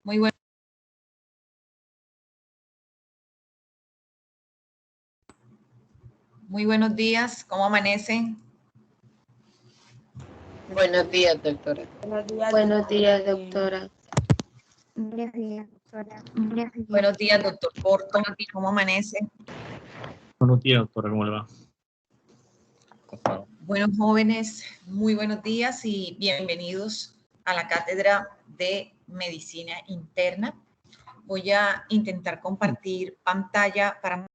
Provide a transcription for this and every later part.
Muy bueno. Muy buenos días, ¿cómo amanecen? Buenos días, doctora. Buenos días, doctora. Buenos días, doctora. Buenos días, doctor Porto, ¿cómo amanece? Buenos días, doctora, ¿cómo le va? Bueno, jóvenes, muy buenos días y bienvenidos a la Cátedra de Medicina Interna. Voy a intentar compartir pantalla para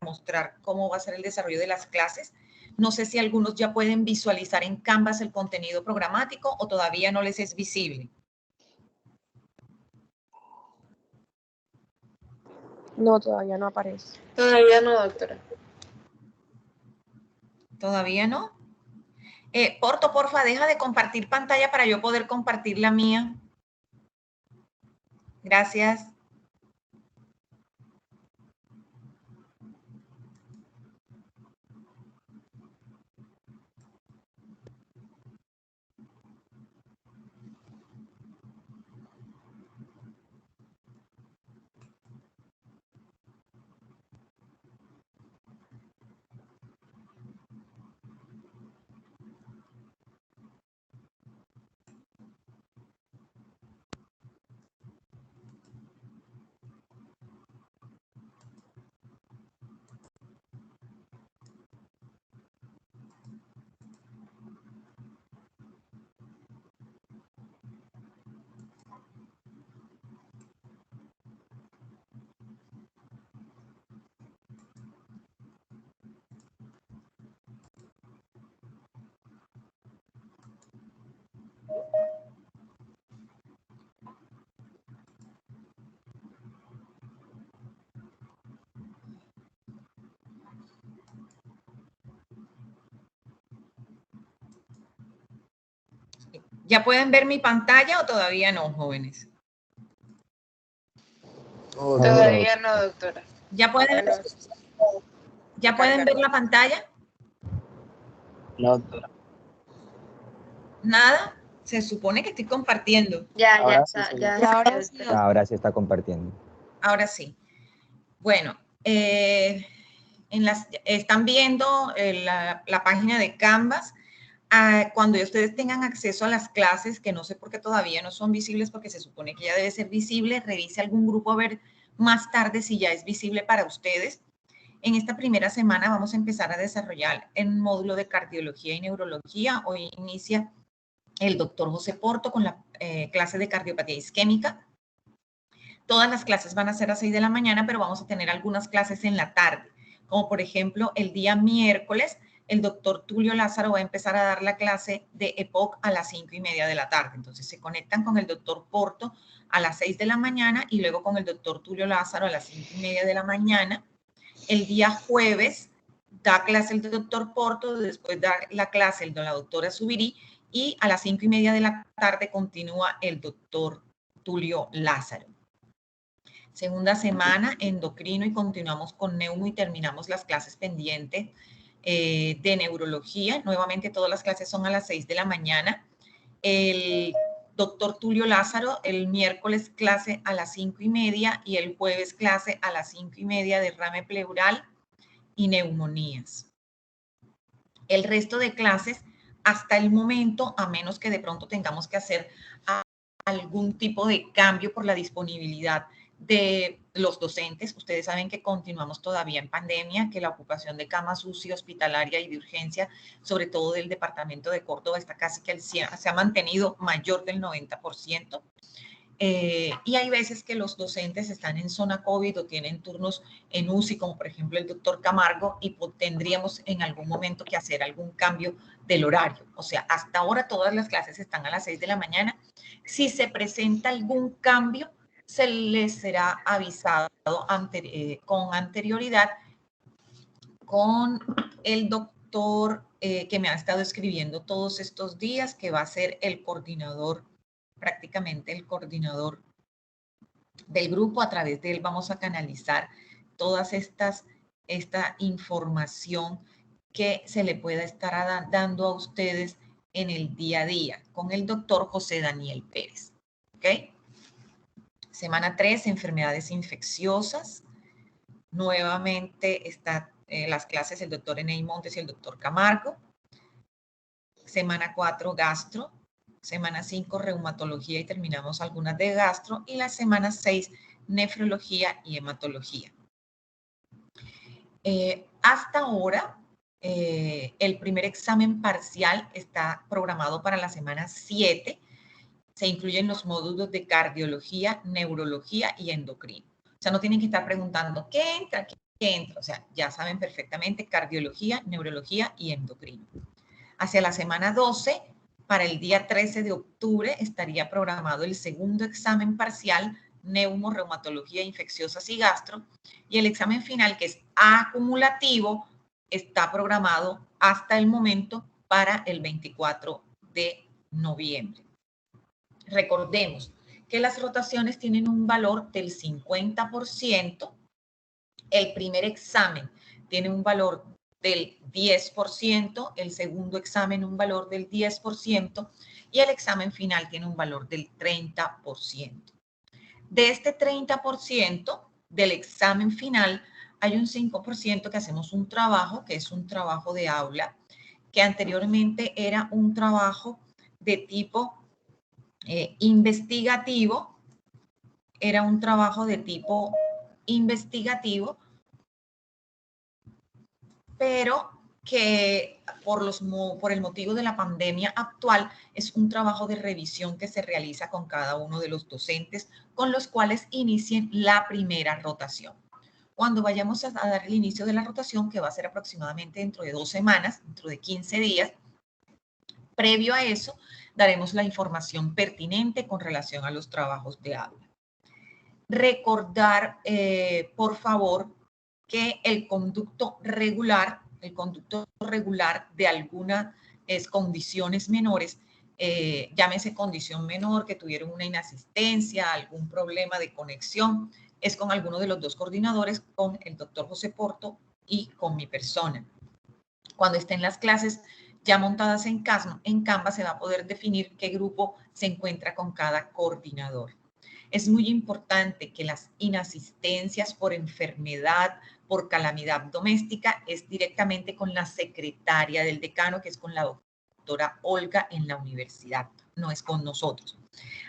mostrar cómo va a ser el desarrollo de las clases. No sé si algunos ya pueden visualizar en Canvas el contenido programático o todavía no les es visible. No, todavía no aparece. Todavía no, doctora. ¿Todavía no? Porto, porfa, deja de compartir pantalla para yo poder compartir la mía. Gracias. ¿Ya pueden ver mi pantalla o todavía no, jóvenes? Todavía no, doctora. ¿Ya pueden ver la pantalla? No, doctora. ¿Nada? Se supone que estoy compartiendo. Ya Sí, está, sí. ya Ahora está. sí. Ahora sí está compartiendo. Ahora sí. Bueno, están viendo la página de Canvas. Cuando ustedes tengan acceso a las clases, que no sé por qué todavía no son visibles, porque se supone que ya debe ser visible, revise algún grupo a ver más tarde si ya es visible para ustedes. En esta primera semana vamos a empezar a desarrollar el módulo de cardiología y neurología. Hoy inicia el doctor José Porto con la clase de cardiopatía isquémica. Todas las clases van a ser a 6 de la mañana, pero vamos a tener algunas clases en la tarde, como por ejemplo el día miércoles, el doctor Tulio Lázaro va a empezar a dar la clase de EPOC a las 5:30 de la tarde. Entonces se conectan con el doctor Porto a las 6 de la mañana y luego con el doctor Tulio Lázaro a las 5:30 de la mañana. El día jueves da clase el doctor Porto, después da la clase la doctora Subirí y a las 5:30 de la tarde continúa el doctor Tulio Lázaro. Segunda semana, endocrino y continuamos con neumo y terminamos las clases pendientes de neurología. Nuevamente todas las clases son a las 6 de la mañana. El doctor Tulio Lázaro, el miércoles clase a las 5:30 y el jueves clase a las 5:30 de derrame pleural y neumonías. El resto de clases, hasta el momento, a menos que de pronto tengamos que hacer algún tipo de cambio por la disponibilidad de los docentes. Ustedes saben que continuamos todavía en pandemia, que la ocupación de camas UCI hospitalaria y de urgencia, sobre todo del departamento de Córdoba, está casi que se ha mantenido mayor del 90%. Y hay veces que los docentes están en zona COVID o tienen turnos en UCI, como por ejemplo el doctor Camargo, y tendríamos en algún momento que hacer algún cambio del horario. O sea, hasta ahora todas las clases están a las 6 de la mañana. Si se presenta algún cambio, se les será avisado con anterioridad con el doctor que me ha estado escribiendo todos estos días, que va a ser el coordinador, prácticamente el coordinador del grupo. A través de él vamos a canalizar todas esta información que se le pueda estar dando a ustedes en el día a día con el doctor José Daniel Pérez. ¿Ok? Semana 3, enfermedades infecciosas. Nuevamente están las clases del doctor Enei Montes y el doctor Camargo. Semana 4, gastro. Semana 5, reumatología y terminamos algunas de gastro. Y la semana 6, nefrología y hematología. Hasta ahora, el primer examen parcial está programado para la semana 7. Se incluyen los módulos de cardiología, neurología y endocrino. O sea, no tienen que estar preguntando qué entra, qué entra. O sea, ya saben perfectamente cardiología, neurología y endocrino. Hacia la semana 12, para el día 13 de octubre, estaría programado el segundo examen parcial, neumo, reumatología, infecciosas y gastro. Y el examen final, que es acumulativo, está programado hasta el momento para el 24 de noviembre. Recordemos que las rotaciones tienen un valor del 50%. El primer examen tiene un valor del 10%, el segundo examen un valor del 10% y el examen final tiene un valor del 30%. De este 30% del examen final hay un 5% que hacemos un trabajo, que es un trabajo de aula, que anteriormente era un trabajo de tipo investigativo, era un trabajo de tipo investigativo, pero que por el motivo de la pandemia actual es un trabajo de revisión que se realiza con cada uno de los docentes con los cuales inicien la primera rotación. Cuando vayamos a dar el inicio de la rotación, que va a ser aproximadamente dentro de 2 semanas, dentro de 15 días, previo a eso, daremos la información pertinente con relación a los trabajos de aula. Recordar, por favor, que el conducto regular de algunas condiciones menores, llámese condición menor, que tuvieron una inasistencia, algún problema de conexión, es con alguno de los dos coordinadores, con el doctor José Porto y con mi persona. Cuando estén las clases ya montadas en Canva, se va a poder definir qué grupo se encuentra con cada coordinador. Es muy importante que las inasistencias por enfermedad, por calamidad doméstica, es directamente con la secretaria del decano, que es con la doctora Olga en la universidad, no es con nosotros.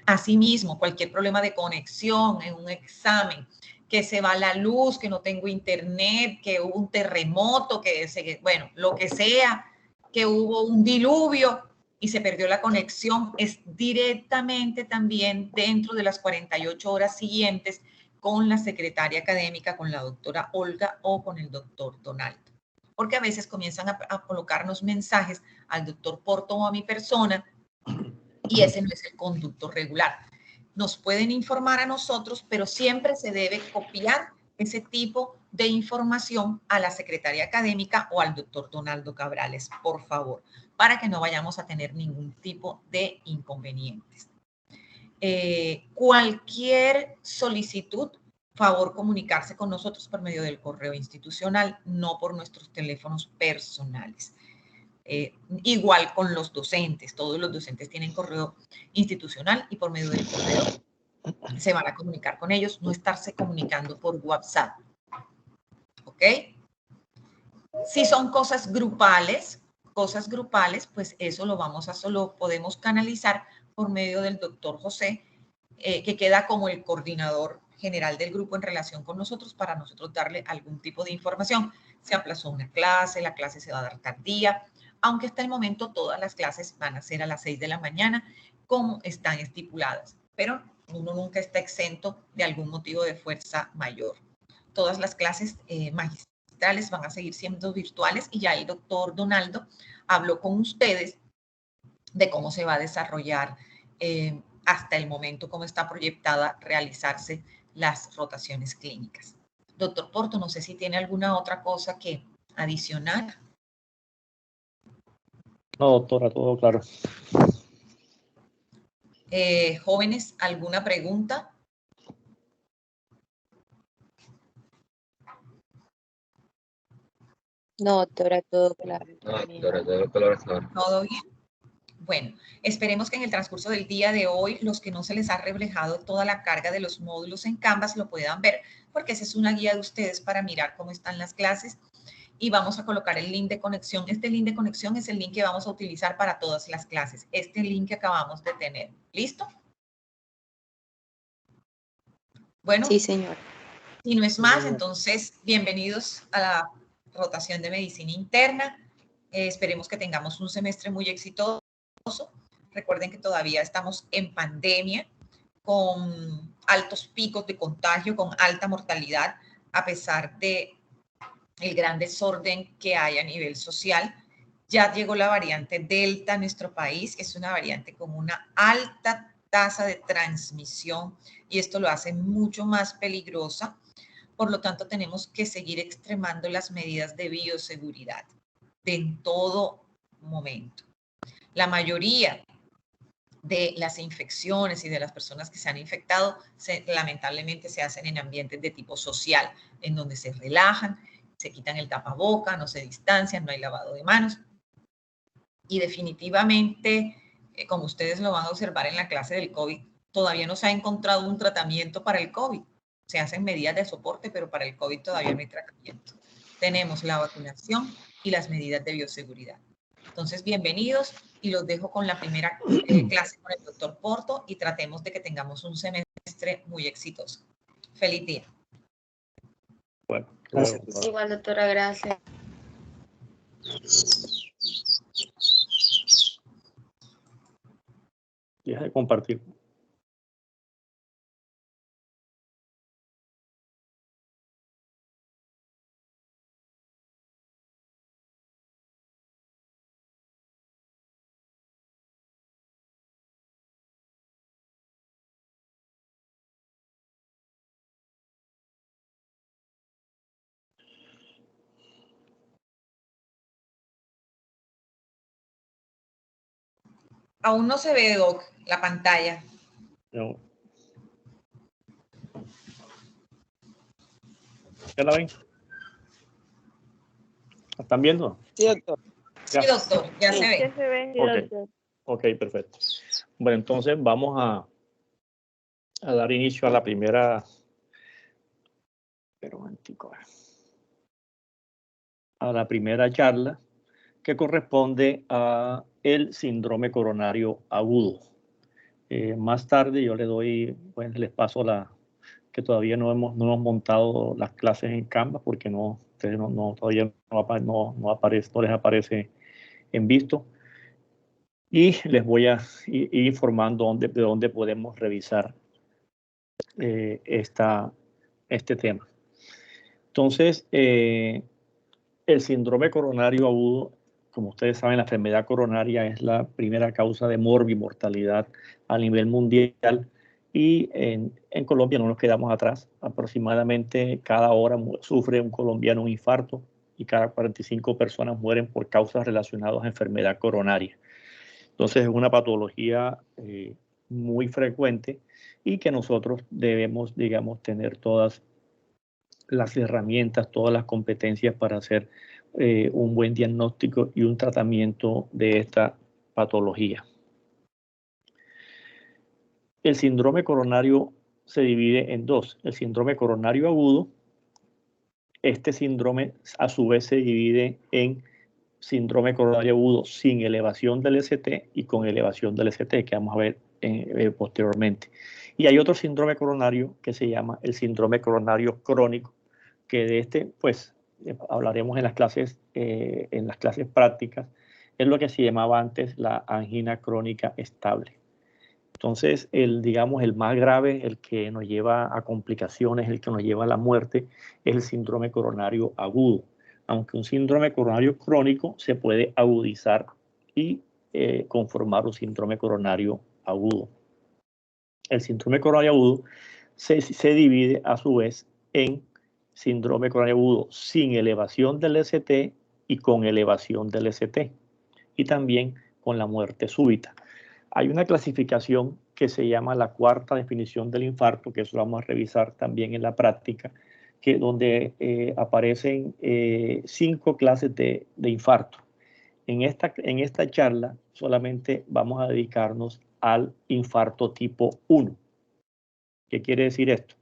Asimismo, cualquier problema de conexión en un examen, que se va la luz, que no tengo internet, que hubo un terremoto, bueno, lo que sea, que hubo un diluvio y se perdió la conexión, es directamente también dentro de las 48 horas siguientes con la secretaria académica, con la doctora Olga o con el doctor Donaldo. Porque a veces comienzan a colocarnos mensajes al doctor Porto o a mi persona y ese no es el conducto regular. Nos pueden informar a nosotros, pero siempre se debe copiar ese tipo de información a la secretaria académica o al doctor Donaldo Cabrales, por favor, para que no vayamos a tener ningún tipo de inconvenientes. Cualquier solicitud, favor comunicarse con nosotros por medio del correo institucional, no por nuestros teléfonos personales. Igual con los docentes, todos los docentes tienen correo institucional y por medio del correo se van a comunicar con ellos, no estarse comunicando por WhatsApp. ¿Ok? Si son cosas grupales, pues eso lo podemos canalizar por medio del doctor José, que queda como el coordinador general del grupo en relación con nosotros para nosotros darle algún tipo de información. Se aplazó una clase, la clase se va a dar tardía, aunque hasta el momento todas las clases van a ser a las 6 de la mañana, como están estipuladas, pero uno nunca está exento de algún motivo de fuerza mayor. Todas las clases magistrales van a seguir siendo virtuales y ya el doctor Donaldo habló con ustedes de cómo se va a desarrollar hasta el momento, cómo está proyectada realizarse las rotaciones clínicas. Doctor Porto, no sé si tiene alguna otra cosa que adicionar. No, doctora, todo claro. Jóvenes, ¿alguna pregunta? No, doctora, todo claro. No, doctora, todo claro. ¿Todo bien? Bueno, esperemos que en el transcurso del día de hoy, los que no se les ha reflejado toda la carga de los módulos en Canvas lo puedan ver, porque esa es una guía de ustedes para mirar cómo están las clases. Y vamos a colocar el link de conexión. Este link de conexión es el link que vamos a utilizar para todas las clases. Este link que acabamos de tener. ¿Listo? Bueno. Sí, señor. Si no es más, entonces, bienvenidos a la rotación de medicina interna. Esperemos que tengamos un semestre muy exitoso. Recuerden que todavía estamos en pandemia, con altos picos de contagio, con alta mortalidad, a pesar de el gran desorden que hay a nivel social. Ya llegó la variante Delta a nuestro país, es una variante con una alta tasa de transmisión y esto lo hace mucho más peligrosa. Por lo tanto, tenemos que seguir extremando las medidas de bioseguridad en todo momento. La mayoría de las infecciones y de las personas que se han infectado lamentablemente se hacen en ambientes de tipo social, en donde se relajan, se quitan el tapaboca, no se distancian, no hay lavado de manos. Y definitivamente, como ustedes lo van a observar en la clase del COVID, todavía no se ha encontrado un tratamiento para el COVID. Se hacen medidas de soporte, pero para el COVID todavía no hay tratamiento. Tenemos la vacunación y las medidas de bioseguridad. Entonces, bienvenidos y los dejo con la primera clase con el doctor Porto y tratemos de que tengamos un semestre muy exitoso. Feliz día. Bueno, Gracias. Igual, doctora, gracias. Deja de compartir. Aún no se ve, Doc, la pantalla. No. ¿Ya la ven? ¿La están viendo? Sí, doctor. Sí, doctor, ya se ve. Ya se ve, Ok. doctor. Ok, perfecto. Bueno, entonces vamos a dar inicio a la primera... Pero un momentico. A la primera charla que corresponde a el síndrome coronario agudo. Más tarde yo le doy, pues les paso que todavía no hemos montado las clases en Canvas porque ustedes todavía no aparece, no les aparece en visto. Y les voy a ir informando de dónde podemos revisar este tema. Entonces, el síndrome coronario agudo, como ustedes saben, la enfermedad coronaria es la primera causa de morbimortalidad a nivel mundial y en Colombia no nos quedamos atrás. Aproximadamente cada hora sufre un colombiano un infarto y cada 45 personas mueren por causas relacionadas a enfermedad coronaria. Entonces es una patología muy frecuente y que nosotros debemos, digamos, tener todas las herramientas, todas las competencias para hacer un buen diagnóstico y un tratamiento de esta patología. El síndrome coronario se divide en dos. El síndrome coronario agudo, este síndrome a su vez se divide en síndrome coronario agudo sin elevación del ST y con elevación del ST, que vamos a ver posteriormente. Y hay otro síndrome coronario que se llama el síndrome coronario crónico, que de este, pues, hablaremos en las clases prácticas, es lo que se llamaba antes la angina crónica estable. Entonces, digamos, el más grave, el que nos lleva a complicaciones, el que nos lleva a la muerte, es el síndrome coronario agudo. Aunque un síndrome coronario crónico se puede agudizar y conformar un síndrome coronario agudo. El síndrome coronario agudo se divide a su vez en síndrome coronario agudo sin elevación del ST y con elevación del ST, y también con la muerte súbita. Hay una clasificación que se llama la cuarta definición del infarto, que eso lo vamos a revisar también en la práctica, donde aparecen 5 clases de infarto. en esta charla solamente vamos a dedicarnos al infarto tipo 1. ¿Qué quiere decir esto?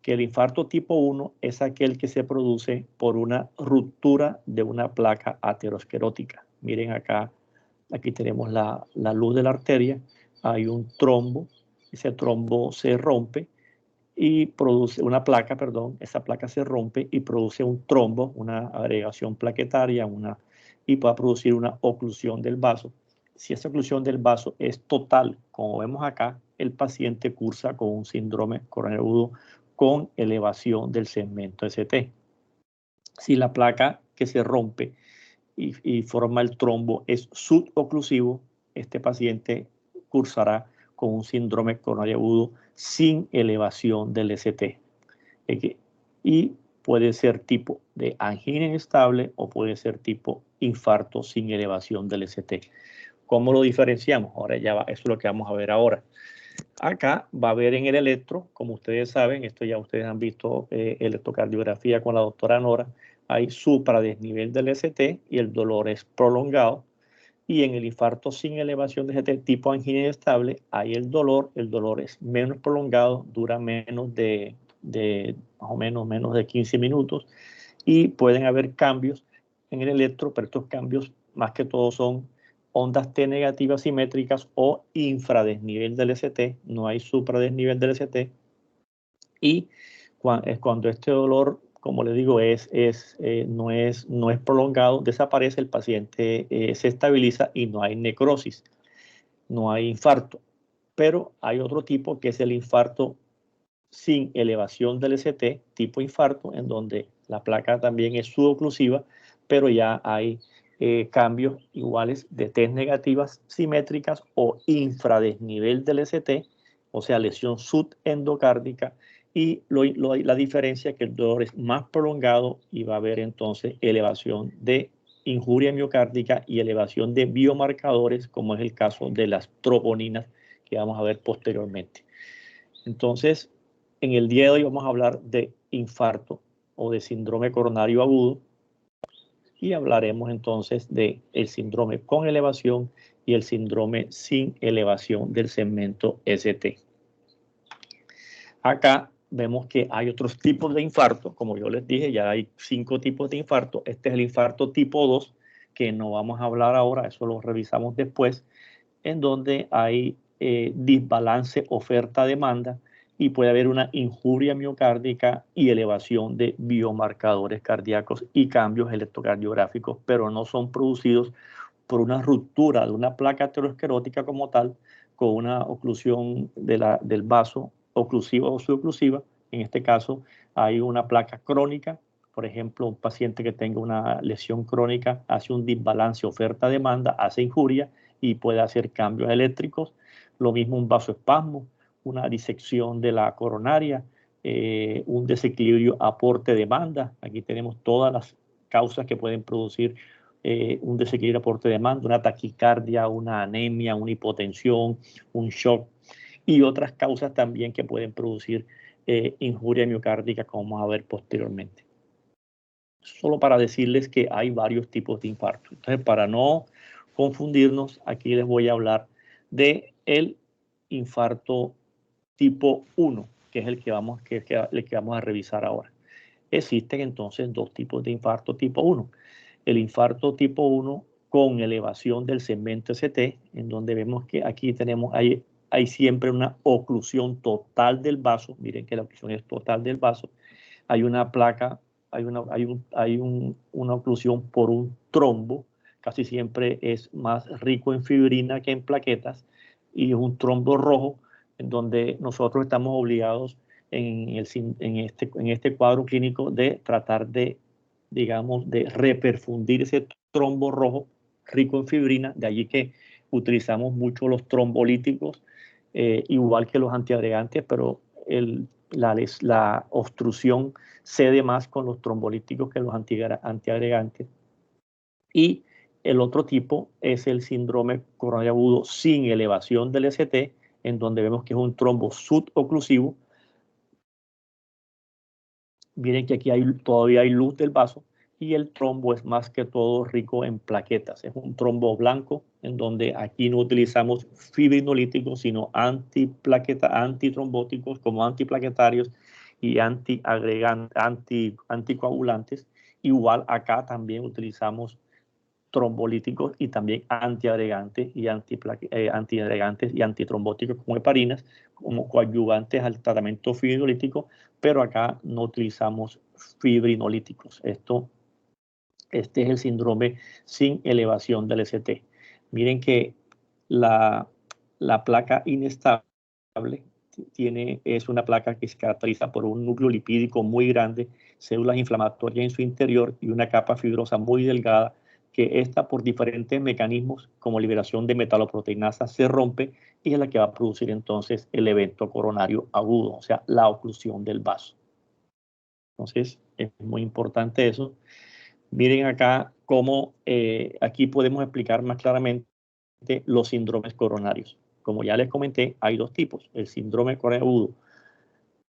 Que el infarto tipo 1 es aquel que se produce por una ruptura de una placa aterosclerótica. Miren acá, aquí tenemos la luz de la arteria, hay un trombo, ese trombo se rompe y produce una placa, perdón, esa placa se rompe y produce un trombo, una agregación plaquetaria, y puede producir una oclusión del vaso. Si esa oclusión del vaso es total, como vemos acá, el paciente cursa con un síndrome coronario agudo con elevación del segmento ST. Si la placa que se rompe y forma el trombo es suboclusivo, este paciente cursará con un síndrome coronario agudo sin elevación del ST. Y puede ser tipo de angina inestable o puede ser tipo infarto sin elevación del ST. ¿Cómo lo diferenciamos? Ahora ya va, eso es lo que vamos a ver ahora. Acá va a ver en el electro, como ustedes saben, esto ya ustedes han visto electrocardiografía con la doctora Nora, hay supradesnivel del ST y el dolor es prolongado. Y en el infarto sin elevación de ST tipo angina inestable, hay el dolor es menos prolongado, dura menos de más o menos de 15 minutos y pueden haber cambios en el electro, pero estos cambios más que todo son ondas T negativas simétricas o infradesnivel del ST, no hay supradesnivel del ST. Y cuando este dolor, como les digo, no es prolongado, desaparece, el paciente se estabiliza y no hay necrosis, no hay infarto. Pero hay otro tipo que es el infarto sin elevación del ST, tipo infarto, en donde la placa también es suboclusiva, pero ya hay cambios iguales de T negativas simétricas o infradesnivel del ST, o sea, lesión subendocárdica, y la diferencia es que el dolor es más prolongado y va a haber entonces elevación de injuria miocárdica y elevación de biomarcadores, como es el caso de las troponinas que vamos a ver posteriormente. Entonces, en el día de hoy vamos a hablar de infarto o de síndrome coronario agudo y hablaremos entonces de el síndrome con elevación y el síndrome sin elevación del segmento ST. Acá vemos que hay otros tipos de infarto, como yo les dije, ya hay 5 tipos de infarto. Este es el infarto tipo 2, que no vamos a hablar ahora, eso lo revisamos después, en donde hay desbalance oferta-demanda y puede haber una injuria miocárdica y elevación de biomarcadores cardíacos y cambios electrocardiográficos, pero no son producidos por una ruptura de una placa aterosclerótica como tal, con una oclusión del vaso oclusiva o suboclusiva. En este caso hay una placa crónica, por ejemplo, un paciente que tenga una lesión crónica hace un desbalance oferta-demanda, hace injuria y puede hacer cambios eléctricos. Lo mismo un vasoespasmo, una disección de la coronaria, un desequilibrio aporte-demanda. Aquí tenemos todas las causas que pueden producir un desequilibrio aporte-demanda, una taquicardia, una anemia, una hipotensión, un shock y otras causas también que pueden producir injuria miocárdica, como vamos a ver posteriormente. Solo para decirles que hay varios tipos de infarto. Entonces, para no confundirnos, aquí les voy a hablar de el infarto tipo 1, que es el que vamos a revisar ahora. Existen entonces 2 tipos de infarto tipo 1. El infarto tipo 1 con elevación del segmento ST, en donde vemos que aquí hay siempre una oclusión total del vaso. Miren que la oclusión es total del vaso. Hay una placa, hay una oclusión por un trombo, casi siempre es más rico en fibrina que en plaquetas, y es un trombo rojo, en donde nosotros estamos obligados en este cuadro clínico de tratar de, digamos, de reperfundir ese trombo rojo rico en fibrina, de allí que utilizamos mucho los trombolíticos, igual que los antiagregantes, pero la obstrucción cede más con los trombolíticos que los antiagregantes. Y el otro tipo es el síndrome coronario agudo sin elevación del ST, en donde vemos que es un trombo suboclusivo. Miren que aquí todavía hay luz del vaso y el trombo es más que todo rico en plaquetas. Es un trombo blanco en donde aquí no utilizamos fibrinolíticos, sino antitrombóticos como antiplaquetarios y anticoagulantes. Igual acá también utilizamos trombolíticos y también antiagregantes y antiagregantes y antitrombóticos como heparinas, como coadyuvantes al tratamiento fibrinolítico, pero acá no utilizamos fibrinolíticos. Este es el síndrome sin elevación del ST. Miren que la placa inestable es una placa que se caracteriza por un núcleo lipídico muy grande, células inflamatorias en su interior y una capa fibrosa muy delgada que esta por diferentes mecanismos como liberación de metaloproteinasa se rompe y es la que va a producir entonces el evento coronario agudo, o sea, la oclusión del vaso. Entonces, es muy importante eso. Miren acá cómo aquí podemos explicar más claramente los síndromes coronarios. Como ya les comenté, hay dos tipos. El síndrome coronario agudo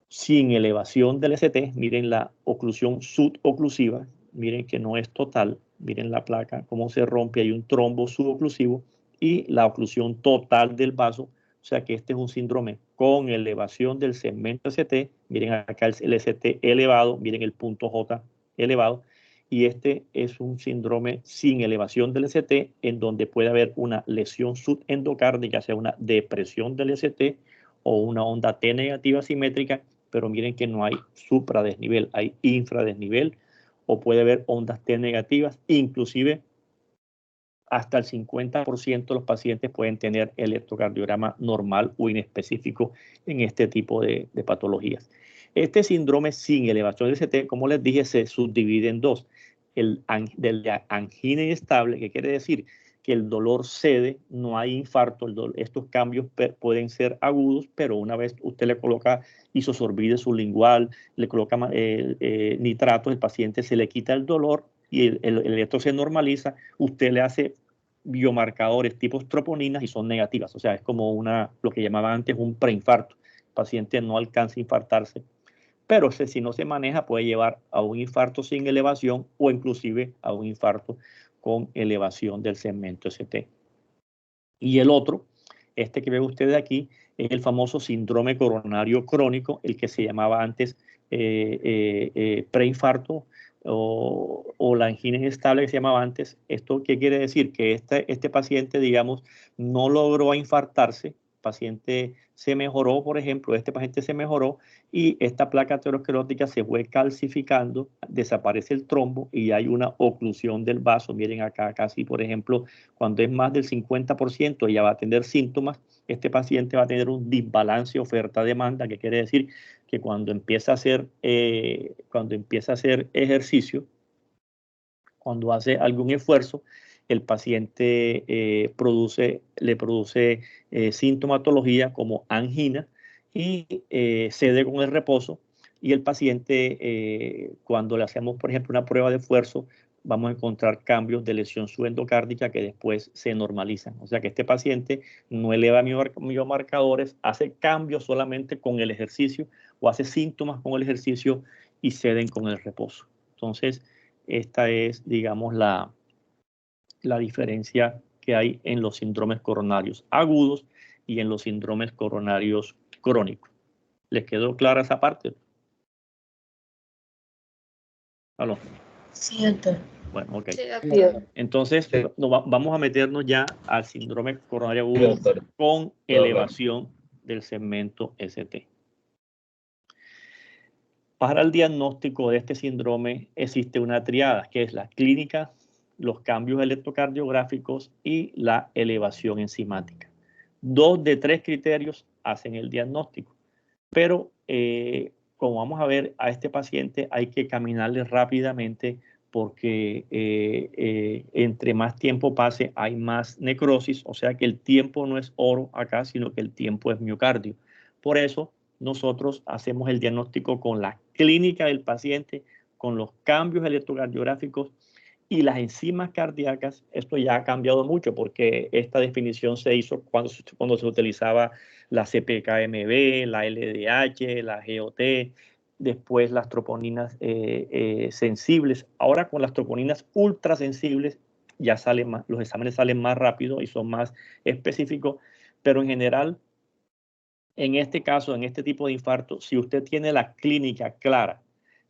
sin elevación del ST, miren la oclusión suboclusiva, miren que no es total, miren la placa, cómo se rompe, hay un trombo suboclusivo y la oclusión total del vaso, o sea que este es un síndrome con elevación del segmento ST, miren acá el ST elevado, miren el punto J elevado, y este es un síndrome sin elevación del ST, en donde puede haber una lesión subendocárdica, sea una depresión del ST o una onda T negativa simétrica, pero miren que no hay supradesnivel, hay infradesnivel, o puede haber ondas T negativas, inclusive hasta el 50% de los pacientes pueden tener electrocardiograma normal o inespecífico en este tipo de patologías. Este síndrome sin elevación del ST, como les dije, se subdivide en dos. El de angina inestable, que quiere decir que el dolor cede, no hay infarto, estos cambios pueden ser agudos, pero una vez usted le coloca isosorbide sublingual, le coloca nitratos, el paciente se le quita el dolor y el electro se normaliza, usted le hace biomarcadores tipos troponinas y son negativas, o sea, es como lo que llamaba antes un preinfarto. El paciente no alcanza a infartarse, pero si no se maneja puede llevar a un infarto sin elevación o inclusive a un infarto con elevación del segmento ST. Y el otro, este que ven ustedes aquí, es el famoso síndrome coronario crónico, el que se llamaba antes preinfarto o la angina inestable que se llamaba antes. ¿Esto qué quiere decir? Que este paciente, digamos, no logró infartarse, el paciente se mejoró, por ejemplo, este paciente se mejoró y esta placa aterosclerótica se fue calcificando, desaparece el trombo y hay una oclusión del vaso. Miren acá casi, por ejemplo, cuando es más del 50% ya va a tener síntomas. Este paciente va a tener un desbalance oferta-demanda, que quiere decir que cuando empieza a hacer ejercicio, cuando hace algún esfuerzo, el paciente le produce sintomatología como angina y cede con el reposo. Y el paciente, cuando le hacemos, por ejemplo, una prueba de esfuerzo, vamos a encontrar cambios de lesión subendocárdica que después se normalizan. O sea que este paciente no eleva biomarcadores, hace cambios solamente con el ejercicio o hace síntomas con el ejercicio y ceden con el reposo. Entonces, esta es, digamos, la diferencia que hay en los síndromes coronarios agudos y en los síndromes coronarios crónicos. ¿Les quedó clara esa parte? ¿Aló? Sí, doctor. Bueno, ok. Sí, doctor. Entonces, vamos a meternos ya al síndrome coronario agudo con elevación del segmento ST. Para el diagnóstico de este síndrome existe una triada, que es la clínica, los cambios electrocardiográficos y la elevación enzimática. 2 de 3 criterios hacen el diagnóstico, pero como vamos a ver, a este paciente hay que caminarle rápidamente porque entre más tiempo pase hay más necrosis, o sea que el tiempo no es oro acá, sino que el tiempo es miocardio. Por eso nosotros hacemos el diagnóstico con la clínica del paciente, con los cambios electrocardiográficos y las enzimas cardíacas. Esto ya ha cambiado mucho porque esta definición se hizo cuando se utilizaba la CPKMB, la LDH, la GOT, después las troponinas sensibles. Ahora con las troponinas ultrasensibles ya salen más, los exámenes salen más rápido y son más específicos, pero en general, en este caso, en este tipo de infarto, si usted tiene la clínica clara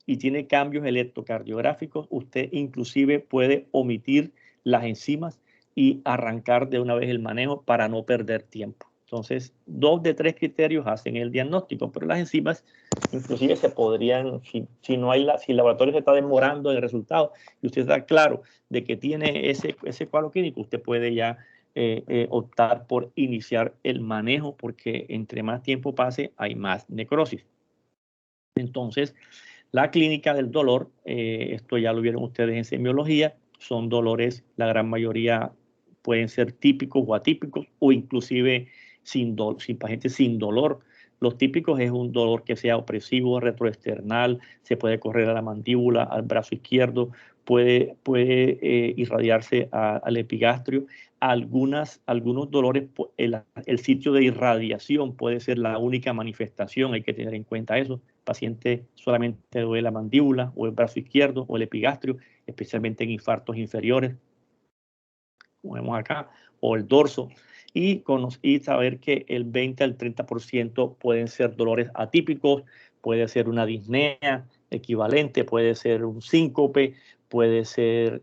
y tiene cambios electrocardiográficos, usted inclusive puede omitir las enzimas y arrancar de una vez el manejo para no perder tiempo. Entonces, 2 de 3 criterios hacen el diagnóstico, pero las enzimas inclusive se podrían, si el laboratorio se está demorando en el resultado y usted está claro de que tiene ese cuadro clínico, usted puede ya optar por iniciar el manejo, porque entre más tiempo pase hay más necrosis. Entonces, la clínica del dolor, esto ya lo vieron ustedes en semiología, son dolores, la gran mayoría pueden ser típicos o atípicos, o inclusive sin pacientes sin dolor. Los típicos es un dolor que sea opresivo, retroesternal, se puede correr a la mandíbula, al brazo izquierdo, puede irradiarse al epigastrio. Algunos dolores, el sitio de irradiación puede ser la única manifestación, hay que tener en cuenta eso. Paciente solamente duele la mandíbula o el brazo izquierdo o el epigastrio, especialmente en infartos inferiores, como vemos acá, o el dorso. Y saber que el 20 al 30% pueden ser dolores atípicos, puede ser una disnea equivalente, puede ser un síncope, puede ser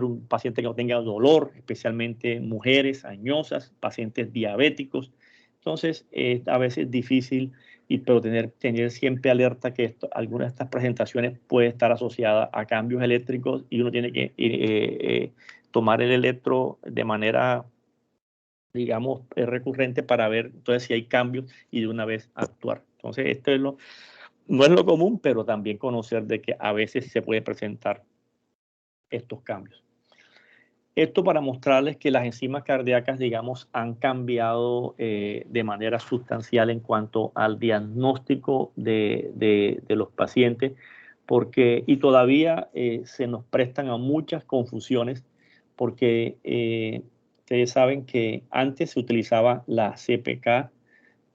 un paciente que no tenga dolor, especialmente mujeres añosas, pacientes diabéticos. Entonces, a veces es difícil, pero tener siempre alerta que algunas de estas presentaciones puede estar asociada a cambios eléctricos y uno tiene que tomar el electro de manera, digamos, recurrente para ver entonces si hay cambios y de una vez actuar. Entonces, esto no es lo común, pero también conocer de que a veces se puede presentar estos cambios. Esto para mostrarles que las enzimas cardíacas, digamos, han cambiado de manera sustancial en cuanto al diagnóstico de los pacientes, y todavía se nos prestan a muchas confusiones, porque ustedes saben que antes se utilizaba la CPK,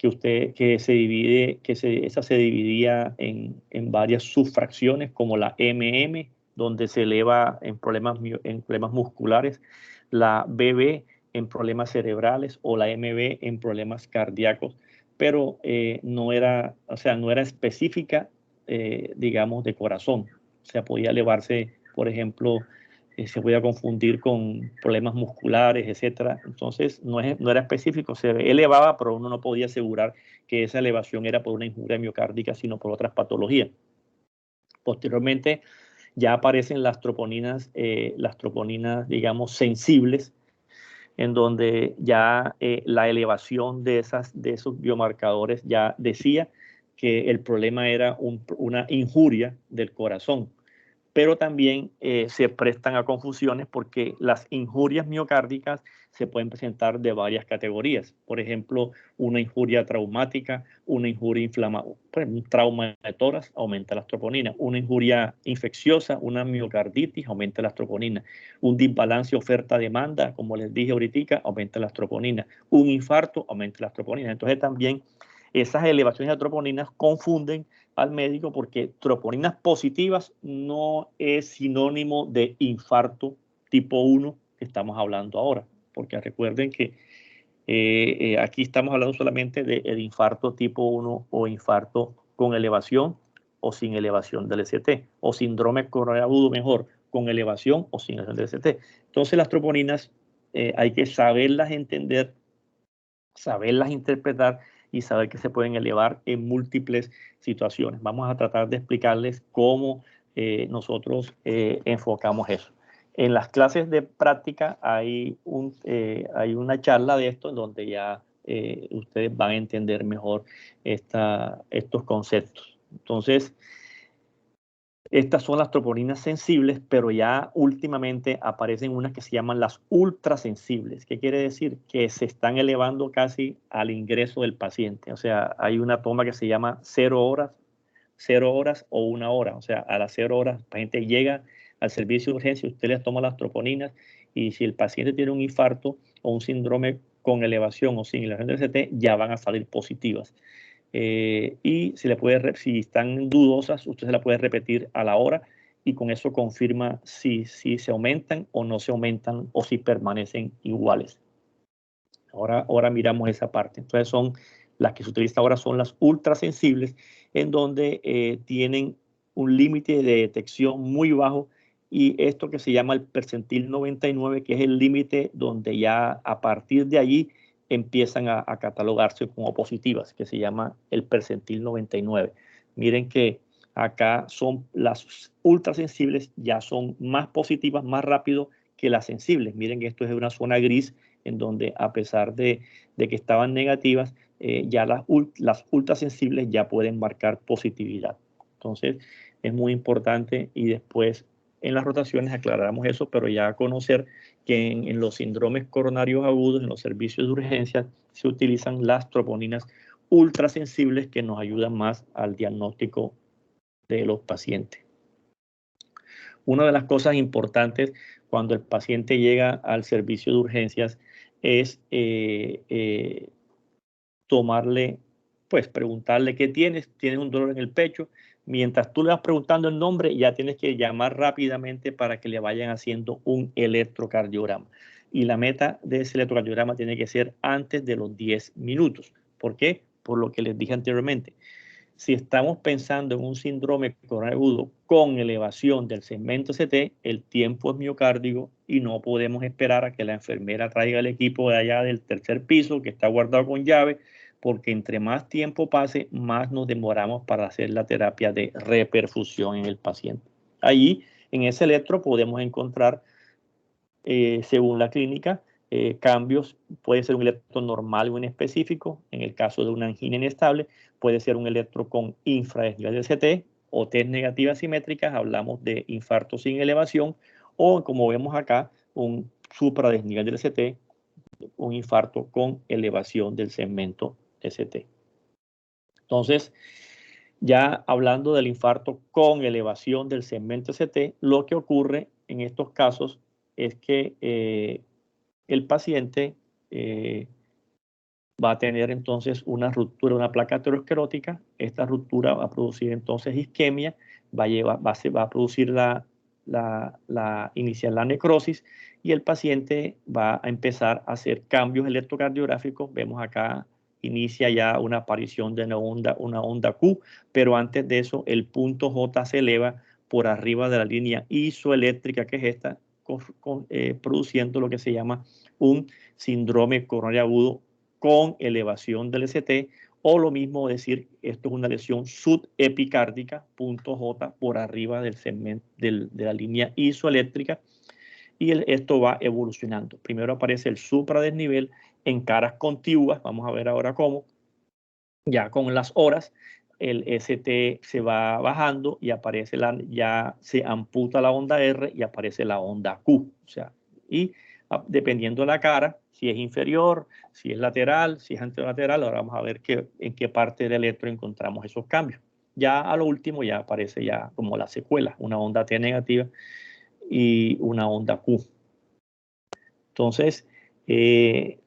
esa se dividía en varias subfracciones, como la donde se eleva en problemas musculares, la BB en problemas cerebrales o la MB en problemas cardíacos, pero no era específica, digamos, de corazón. O sea, podía elevarse, por ejemplo, se podía confundir con problemas musculares, etcétera. Entonces, no era específico, se elevaba, pero uno no podía asegurar que esa elevación era por una injuria miocárdica, sino por otras patologías. Posteriormente, ya aparecen las troponinas, digamos, sensibles, en donde ya la elevación de esos biomarcadores ya decía que el problema era una injuria del corazón. Pero también se prestan a confusiones porque las injurias miocárdicas se pueden presentar de varias categorías. Por ejemplo, una injuria traumática, una injuria inflamatoria, un trauma de tórax, aumenta las troponinas. Una injuria infecciosa, una miocarditis, aumenta las troponinas. Un desbalance oferta-demanda, como les dije ahorita, aumenta las troponinas. Un infarto, aumenta las troponinas. Entonces también esas elevaciones de troponinas confunden al médico, porque troponinas positivas no es sinónimo de infarto tipo 1 que estamos hablando ahora, porque recuerden que aquí estamos hablando solamente del infarto tipo 1 o infarto con elevación o sin elevación del ST, o síndrome coronario agudo, mejor, con elevación o sin elevación del ST. Entonces las troponinas hay que saberlas entender, saberlas interpretar y saber que se pueden elevar en múltiples situaciones. Vamos a tratar de explicarles cómo nosotros enfocamos eso. En las clases de práctica hay una charla de esto en donde ya ustedes van a entender mejor estos conceptos. Entonces, estas son las troponinas sensibles, pero ya últimamente aparecen unas que se llaman las ultrasensibles. ¿Qué quiere decir? Que se están elevando casi al ingreso del paciente. O sea, hay una toma que se llama 0 horas o 1 hora. O sea, a las 0 horas el paciente llega al servicio de urgencia, usted les toma las troponinas y si el paciente tiene un infarto o un síndrome con elevación o sin elevación del CT, ya van a salir positivas. y se le puede, si están dudosas, usted se la puede repetir a la hora y con eso confirma si se aumentan o no se aumentan o si permanecen iguales. Ahora miramos esa parte. Entonces son las que se utilizan ahora son las ultrasensibles, en donde tienen un límite de detección muy bajo y esto que se llama el percentil 99, que es el límite donde ya a partir de allí empiezan a catalogarse como positivas, que se llama el percentil 99. Miren que acá son las ultrasensibles, ya son más positivas, más rápido que las sensibles. Miren que esto es una zona gris en donde a pesar de que estaban negativas, ya las ultrasensibles ya pueden marcar positividad. Entonces, es muy importante y después en las rotaciones aclaramos eso, pero ya conocer que en los síndromes coronarios agudos, en los servicios de urgencia, se utilizan las troponinas ultrasensibles que nos ayudan más al diagnóstico de los pacientes. Una de las cosas importantes cuando el paciente llega al servicio de urgencias es preguntarle qué tienes, tienes un dolor en el pecho. Mientras tú le vas preguntando el nombre, ya tienes que llamar rápidamente para que le vayan haciendo un electrocardiograma. Y la meta de ese electrocardiograma tiene que ser antes de los 10 minutos. ¿Por qué? Por lo que les dije anteriormente. Si estamos pensando en un síndrome coronario agudo con elevación del segmento CT, el tiempo es miocárdico y no podemos esperar a que la enfermera traiga el equipo de allá del tercer piso que está guardado con llave, porque entre más tiempo pase, más nos demoramos para hacer la terapia de reperfusión en el paciente. Allí, en ese electro, podemos encontrar, según la clínica, cambios. Puede ser un electro normal o inespecífico. En el caso de una angina inestable, puede ser un electro con infradesnivel del CT o test negativas simétricas. Hablamos de infarto sin elevación o, como vemos acá, un supradesnivel del CT, un infarto con elevación del segmento ST. Entonces, ya hablando del infarto con elevación del segmento ST, lo que ocurre en estos casos es que el paciente va a tener entonces una ruptura, una placa aterosclerótica. Esta ruptura va a producir entonces isquemia, va a producir iniciar la necrosis y el paciente va a empezar a hacer cambios electrocardiográficos. Vemos acá inicia ya una aparición de una onda Q, pero antes de eso el punto J se eleva por arriba de la línea isoeléctrica, que es esta, produciendo lo que se llama un síndrome coronario agudo con elevación del ST, o lo mismo decir, esto es una lesión subepicárdica, punto J, por arriba del segmento de la línea isoeléctrica, y esto va evolucionando. Primero aparece el supradesnivel en caras contiguas, vamos a ver ahora cómo, ya con las horas, el ST se va bajando y aparece ya se amputa la onda R y aparece la onda Q. O sea, y dependiendo de la cara, si es inferior, si es lateral, si es anterolateral, ahora vamos a ver en qué parte del electro encontramos esos cambios. Ya a lo último ya aparece ya como la secuela, una onda T negativa y una onda Q. Entonces,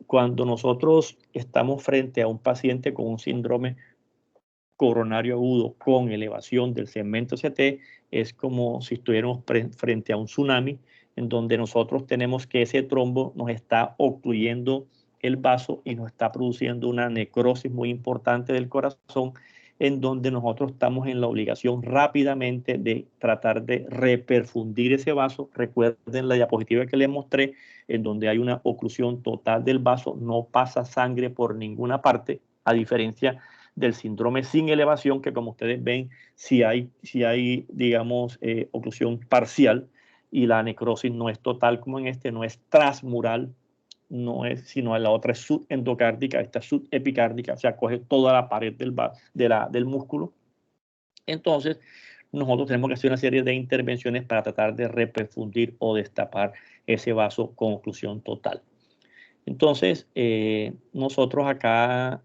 cuando nosotros estamos frente a un paciente con un síndrome coronario agudo con elevación del segmento CT, es como si estuviéramos frente a un tsunami, en donde nosotros tenemos que ese trombo nos está ocluyendo el vaso y nos está produciendo una necrosis muy importante del corazón, en donde nosotros estamos en la obligación rápidamente de tratar de reperfundir ese vaso. Recuerden la diapositiva que les mostré, en donde hay una oclusión total del vaso, no pasa sangre por ninguna parte, a diferencia del síndrome sin elevación, que como ustedes ven, si hay digamos, oclusión parcial y la necrosis no es total como en este, no es transmural, no es, sino la otra es subendocárdica, esta es subepicárdica, o sea, coge toda la pared del músculo. Entonces, nosotros tenemos que hacer una serie de intervenciones para tratar de reperfundir o destapar ese vaso con oclusión total. Entonces, nosotros acá,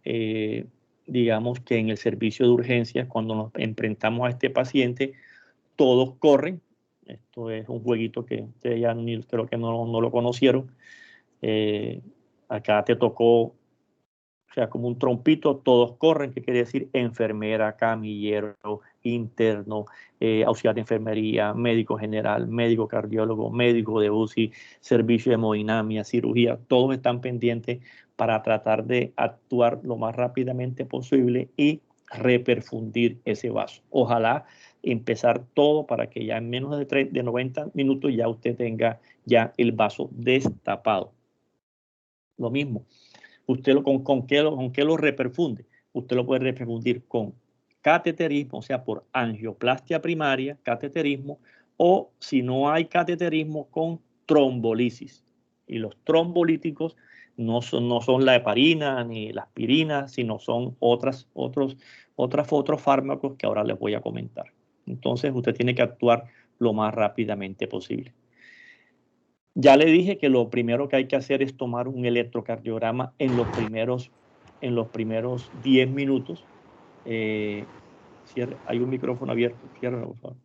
digamos que en el servicio de urgencias, cuando nos enfrentamos a este paciente, todos corren. Esto es un jueguito que ustedes ya creo que no lo conocieron. Acá te tocó O sea, como un trompito, todos corren, que quiere decir enfermera, camillero, interno, auxiliar de enfermería, médico general, médico cardiólogo, médico de UCI, servicio de hemodinamia, cirugía, todos están pendientes para tratar de actuar lo más rápidamente posible y reperfundir ese vaso. Ojalá empezar todo para que ya en menos de 90 minutos ya usted tenga ya el vaso destapado. Lo mismo. Usted ¿con qué lo reperfunde? Usted lo puede reperfundir con cateterismo, o sea, por angioplastia primaria, cateterismo, o si no hay cateterismo, con trombolisis. Y los trombolíticos no son la heparina ni la aspirina, sino son otros fármacos que ahora les voy a comentar. Entonces, usted tiene que actuar lo más rápidamente posible. Ya le dije que lo primero que hay que hacer es tomar un electrocardiograma en los primeros 10 minutos. Hay un micrófono abierto, cierra, por favor.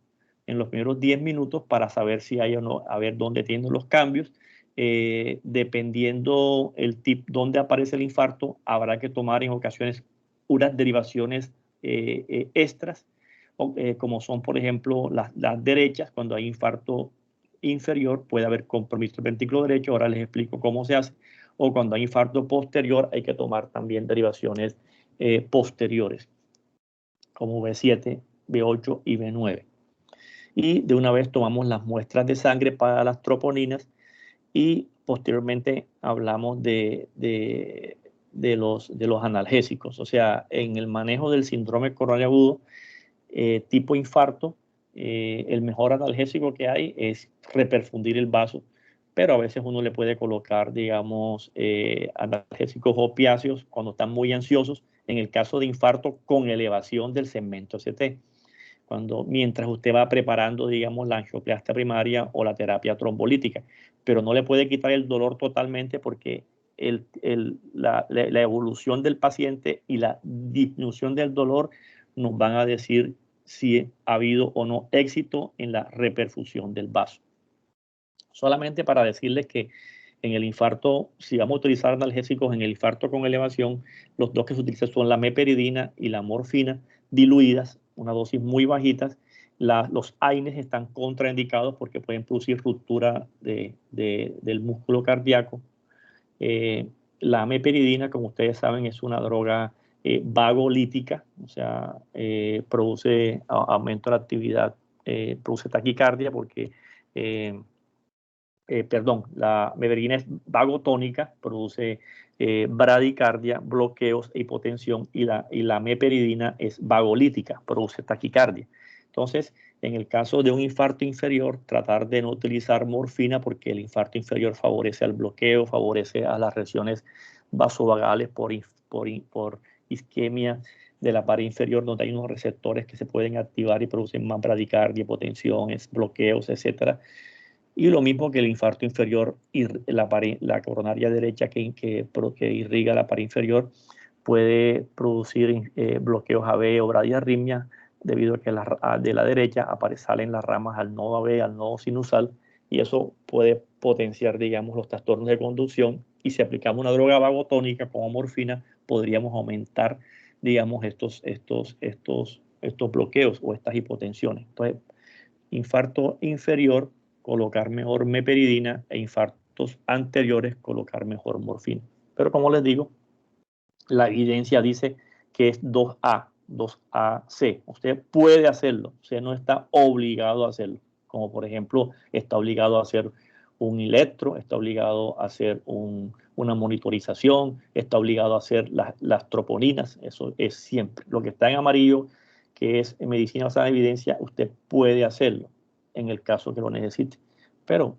En los primeros 10 minutos para saber si hay o no, a ver dónde tienen los cambios. Dependiendo el tipo, dónde aparece el infarto, habrá que tomar en ocasiones unas derivaciones extras, como son, por ejemplo, las derechas. Cuando hay infarto inferior puede haber compromiso del ventrículo derecho, ahora les explico cómo se hace, o cuando hay infarto posterior hay que tomar también derivaciones posteriores, como B7, B8 y B9. Y de una vez tomamos las muestras de sangre para las troponinas y posteriormente hablamos de los analgésicos. O sea, en el manejo del síndrome coronario agudo tipo infarto, el mejor analgésico que hay es reperfundir el vaso, pero a veces uno le puede colocar, digamos, analgésicos opiáceos cuando están muy ansiosos, en el caso de infarto con elevación del segmento ST, mientras usted va preparando, digamos, la angioplastia primaria o la terapia trombolítica, pero no le puede quitar el dolor totalmente porque la evolución del paciente y la disminución del dolor nos van a decir si ha habido o no éxito en la reperfusión del vaso. Solamente para decirles que en el infarto, si vamos a utilizar analgésicos en el infarto con elevación, los dos que se utilizan son la meperidina y la morfina diluidas, una dosis muy bajitas. Los AINES están contraindicados porque pueden producir ruptura del músculo cardíaco. La meperidina, como ustedes saben, es una droga vagolítica, o sea, produce aumento de la actividad, produce taquicardia porque, la meperidina es vagotónica, produce bradicardia, bloqueos e hipotensión, y la meperidina es vagolítica, produce taquicardia. Entonces, en el caso de un infarto inferior, tratar de no utilizar morfina porque el infarto inferior favorece al bloqueo, favorece a las regiones vasovagales por isquemia de la pared inferior, donde hay unos receptores que se pueden activar y producen más bradicardia, hipotensiones, bloqueos, etc. Y lo mismo que el infarto inferior, la coronaria derecha que irriga la pared inferior, puede producir bloqueos AB o bradiarritmia, debido a que de la derecha salen las ramas al nodo AB, al nodo sinusal, y eso puede potenciar, digamos, los trastornos de conducción. Y si aplicamos una droga vagotónica como morfina, podríamos aumentar, digamos, estos bloqueos o estas hipotensiones. Entonces, infarto inferior, colocar mejor meperidina, e infartos anteriores, colocar mejor morfina. Pero como les digo, la evidencia dice que es 2A, 2AC. Usted puede hacerlo, usted no está obligado a hacerlo. Como por ejemplo, está obligado a hacer un electro, está obligado a hacer una monitorización, está obligado a hacer las troponinas. Eso es siempre. Lo que está en amarillo, que es en medicina basada en evidencia, usted puede hacerlo en el caso que lo necesite. Pero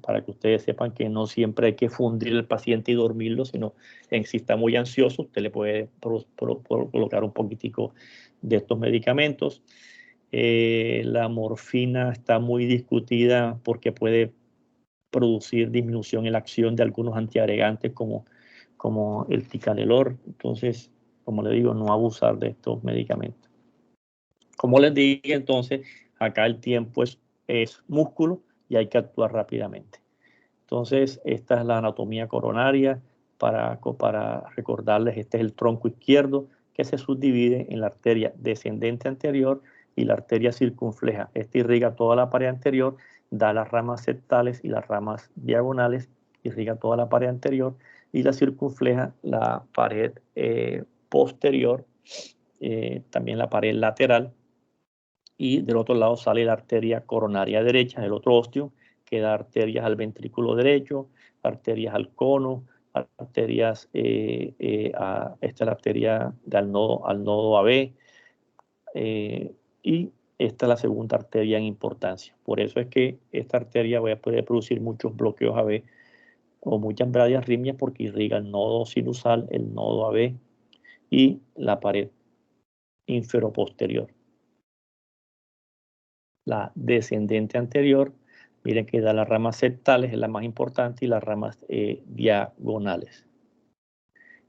para que ustedes sepan que no siempre hay que fundir el paciente y dormirlo, sino en si está muy ansioso, usted le puede colocar un poquitico de estos medicamentos. La morfina está muy discutida porque puede producir disminución en la acción de algunos antiagregantes como el ticanelor. Entonces, como le digo, no abusar de estos medicamentos. Como les dije, entonces, acá el tiempo es músculo y hay que actuar rápidamente. Entonces, esta es la anatomía coronaria para recordarles, este es el tronco izquierdo que se subdivide en la arteria descendente anterior y la arteria circunfleja. Esta irriga toda la pared anterior, da las ramas septales y las ramas diagonales, irriga toda la pared anterior, y la circunfleja la pared posterior, también la pared lateral, y del otro lado sale la arteria coronaria derecha, el otro ósteo, que da arterias al ventrículo derecho, arterias al cono, arterias, esta es la arteria al nodo AB, y esta es la segunda arteria en importancia. Por eso es que esta arteria va a poder producir muchos bloqueos AB o muchas bradiarritmias, porque irriga el nodo sinusal, el nodo AB y la pared inferoposterior. La descendente anterior, miren que da las ramas septales, es la más importante, y las ramas diagonales.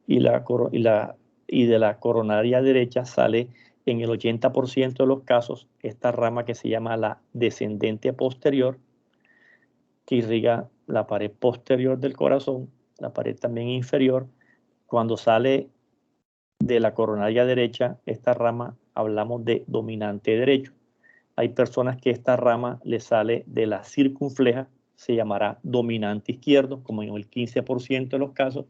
Y de la coronaria derecha sale en el 80% de los casos esta rama que se llama la descendente posterior, que irriga la pared posterior del corazón, la pared también inferior. Cuando sale de la coronaria derecha, esta rama hablamos de dominante derecho. Hay personas que esta rama le sale de la circunfleja, se llamará dominante izquierdo, como en el 15% de los casos,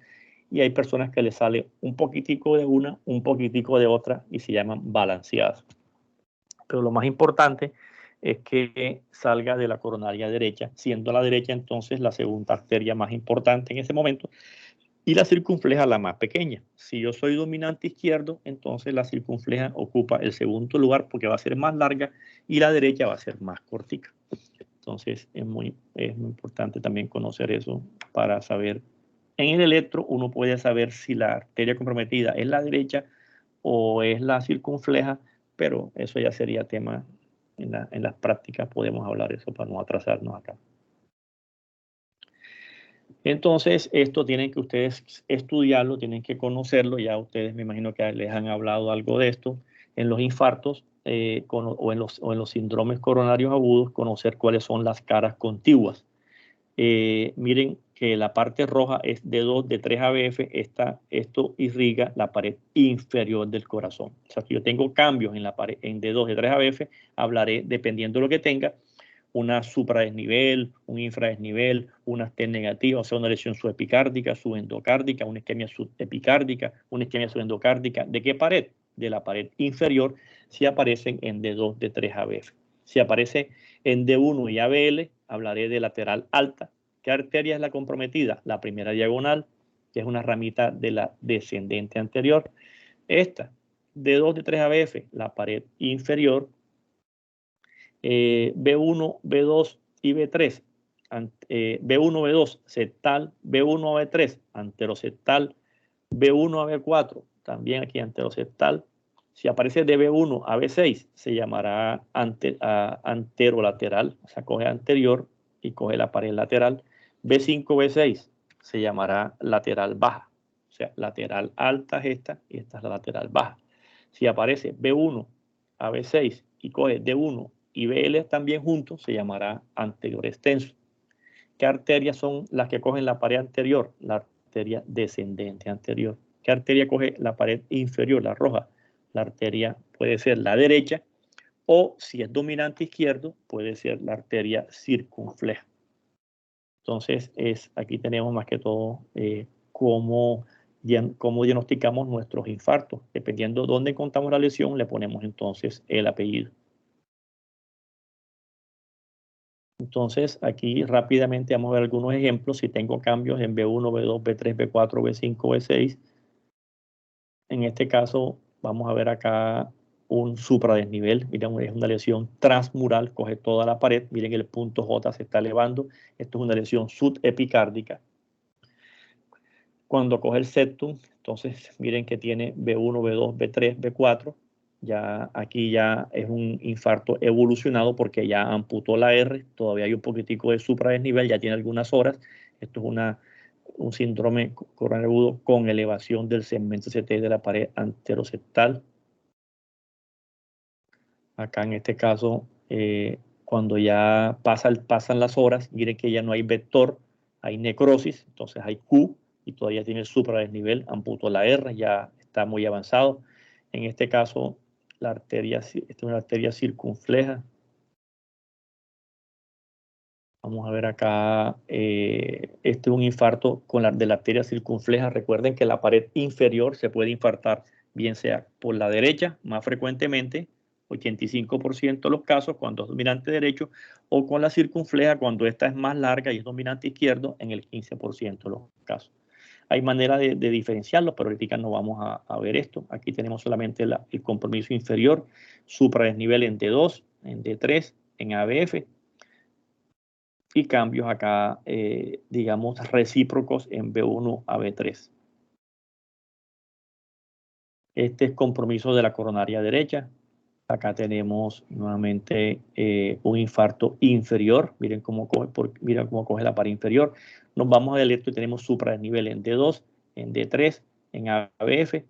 y hay personas que le sale un poquitico de una, un poquitico de otra, y se llaman balanceadas. Pero lo más importante es que salga de la coronaria derecha, siendo la derecha entonces la segunda arteria más importante en ese momento, y la circunfleja la más pequeña. Si yo soy dominante izquierdo, entonces la circunfleja ocupa el segundo lugar porque va a ser más larga y la derecha va a ser más cortica. Entonces es muy importante también conocer eso para saber. En el electro uno puede saber si la arteria comprometida es la derecha o es la circunfleja, pero eso ya sería tema en las prácticas, podemos hablar de eso para no atrasarnos acá. Entonces, esto tienen que ustedes estudiarlo, tienen que conocerlo. Ya ustedes me imagino que les han hablado algo de esto. En los infartos o en los síndromes coronarios agudos, conocer cuáles son las caras contiguas. Miren que la parte roja es de 3 ABF. Esto irriga la pared inferior del corazón. O sea, si yo tengo cambios en la pared en D2 de 3 ABF, hablaré, dependiendo de lo que tenga, una supradesnivel, un infradesnivel, una T negativa, o sea, una lesión subepicárdica, subendocárdica, una isquemia subepicárdica, una isquemia subendocárdica. ¿De qué pared? De la pared inferior, si aparecen en D2 de 3 ABF. Si aparece en D1 y ABL, hablaré de lateral alta. ¿Qué arteria es la comprometida? La primera diagonal, que es una ramita de la descendente anterior. Esta, D2 de 3 ABF, la pared inferior. B1, B2 y B3. B1, B2, septal, B1 a B3, anteroseptal, B1 a B4, también aquí anteroseptal. Si aparece de B1 a B6, se llamará anterolateral, o sea, coge anterior y coge la pared lateral. B5, B6, se llamará lateral baja, o sea, lateral alta es esta y esta es la lateral baja. Si aparece B1 a B6 y coge D1 y BL también juntos, se llamará anterior extenso. ¿Qué arterias son las que cogen la pared anterior? La arteria descendente anterior. ¿Qué arteria coge la pared inferior, la roja? La arteria puede ser la derecha, o si es dominante izquierdo, puede ser la arteria circunfleja. Entonces, aquí tenemos más que todo cómo diagnosticamos nuestros infartos. Dependiendo de dónde encontramos la lesión, le ponemos entonces el apellido. Entonces, aquí rápidamente vamos a ver algunos ejemplos. Si tengo cambios en B1, B2, B3, B4, B5, B6. En este caso, vamos a ver acá un supradesnivel. Miren, es una lesión transmural, coge toda la pared. Miren, el punto J se está elevando. Esto es una lesión subepicárdica. Cuando coge el septum, entonces miren que tiene B1, B2, B3, B4. Ya aquí ya es un infarto evolucionado porque ya amputó la R, todavía hay un poquitico de supradesnivel, ya tiene algunas horas. Esto es un síndrome coronario agudo con elevación del segmento CT de la pared anteroseptal. Acá en este caso, cuando ya pasan las horas, miren que ya no hay vector, hay necrosis, entonces hay Q, y todavía tiene el supradesnivel, amputó la R, ya está muy avanzado. En este caso, la arteria, esta es una arteria circunfleja. Vamos a ver acá, este es un infarto de la arteria circunfleja. Recuerden que la pared inferior se puede infartar, bien sea por la derecha, más frecuentemente, 85% de los casos, cuando es dominante derecho, o con la circunfleja, cuando esta es más larga y es dominante izquierdo, en el 15% de los casos. Hay manera de diferenciarlo, pero ahorita no vamos a ver esto. Aquí tenemos solamente el compromiso inferior, supradesnivel en D2, en D3, en ABF, y cambios acá, digamos, recíprocos en B1 a B3. Este es compromiso de la coronaria derecha. Acá tenemos nuevamente un infarto inferior. Miren cómo coge la pared inferior. Nos vamos al electro y tenemos supradesnivel en D2, en D3, en ABF.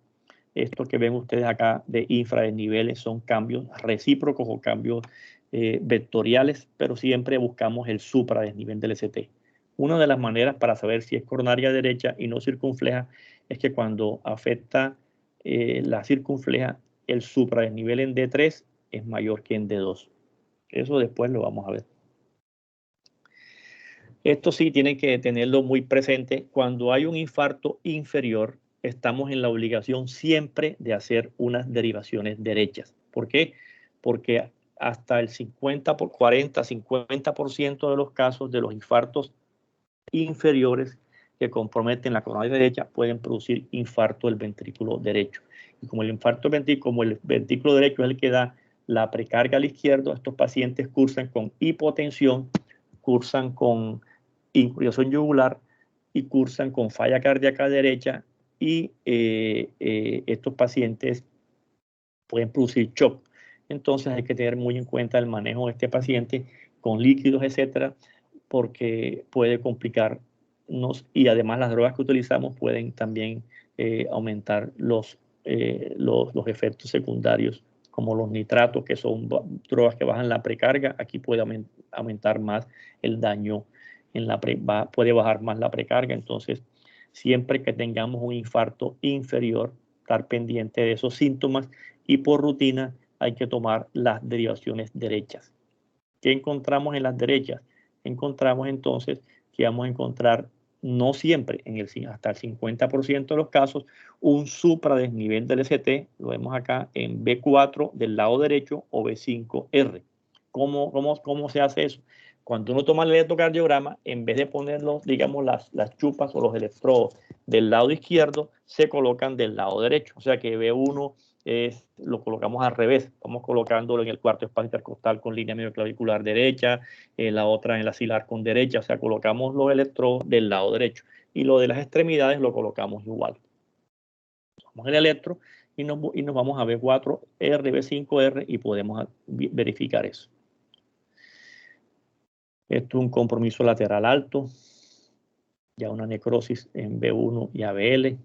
Esto que ven ustedes acá de infradesniveles son cambios recíprocos o cambios vectoriales, pero siempre buscamos el supradesnivel del ST. Una de las maneras para saber si es coronaria derecha y no circunfleja es que cuando afecta la circunfleja, el supradesnivel en D3 es mayor que en D2. Eso después lo vamos a ver. Esto sí tienen que tenerlo muy presente. Cuando hay un infarto inferior, estamos en la obligación siempre de hacer unas derivaciones derechas. ¿Por qué? Porque hasta el 50% de los casos de los infartos inferiores que comprometen la coronaria derecha pueden producir infarto del ventrículo derecho. Y como el ventrículo derecho es el que da la precarga al izquierdo, estos pacientes cursan con hipotensión, cursan con incursión yugular y cursan con falla cardíaca derecha, y estos pacientes pueden producir shock. Entonces hay que tener muy en cuenta el manejo de este paciente con líquidos, etcétera, porque puede complicarnos, y además las drogas que utilizamos pueden también aumentar los efectos secundarios, como los nitratos, que son drogas que bajan la precarga. Aquí puede aumentar más el daño, puede bajar más la precarga. Entonces, siempre que tengamos un infarto inferior, estar pendiente de esos síntomas, y por rutina hay que tomar las derivaciones derechas. ¿Qué encontramos en las derechas? Encontramos entonces que vamos a encontrar, no siempre, hasta el 50% de los casos, un supradesnivel del ST. Lo vemos acá en B4 del lado derecho o B5R. ¿Cómo se hace eso? Cuando uno toma el electrocardiograma, en vez de poner digamos, las chupas o los electrodos del lado izquierdo, se colocan del lado derecho. O sea que B1 lo colocamos al revés. Vamos colocándolo en el cuarto espacio intercostal con línea medioclavicular derecha, la otra en la axilar con derecha. O sea, colocamos los electrodos del lado derecho. Y lo de las extremidades lo colocamos igual. Tomamos el electro y nos vamos a B4R, B5R, y podemos verificar eso. Esto es un compromiso lateral alto, ya una necrosis en B1 y ABL.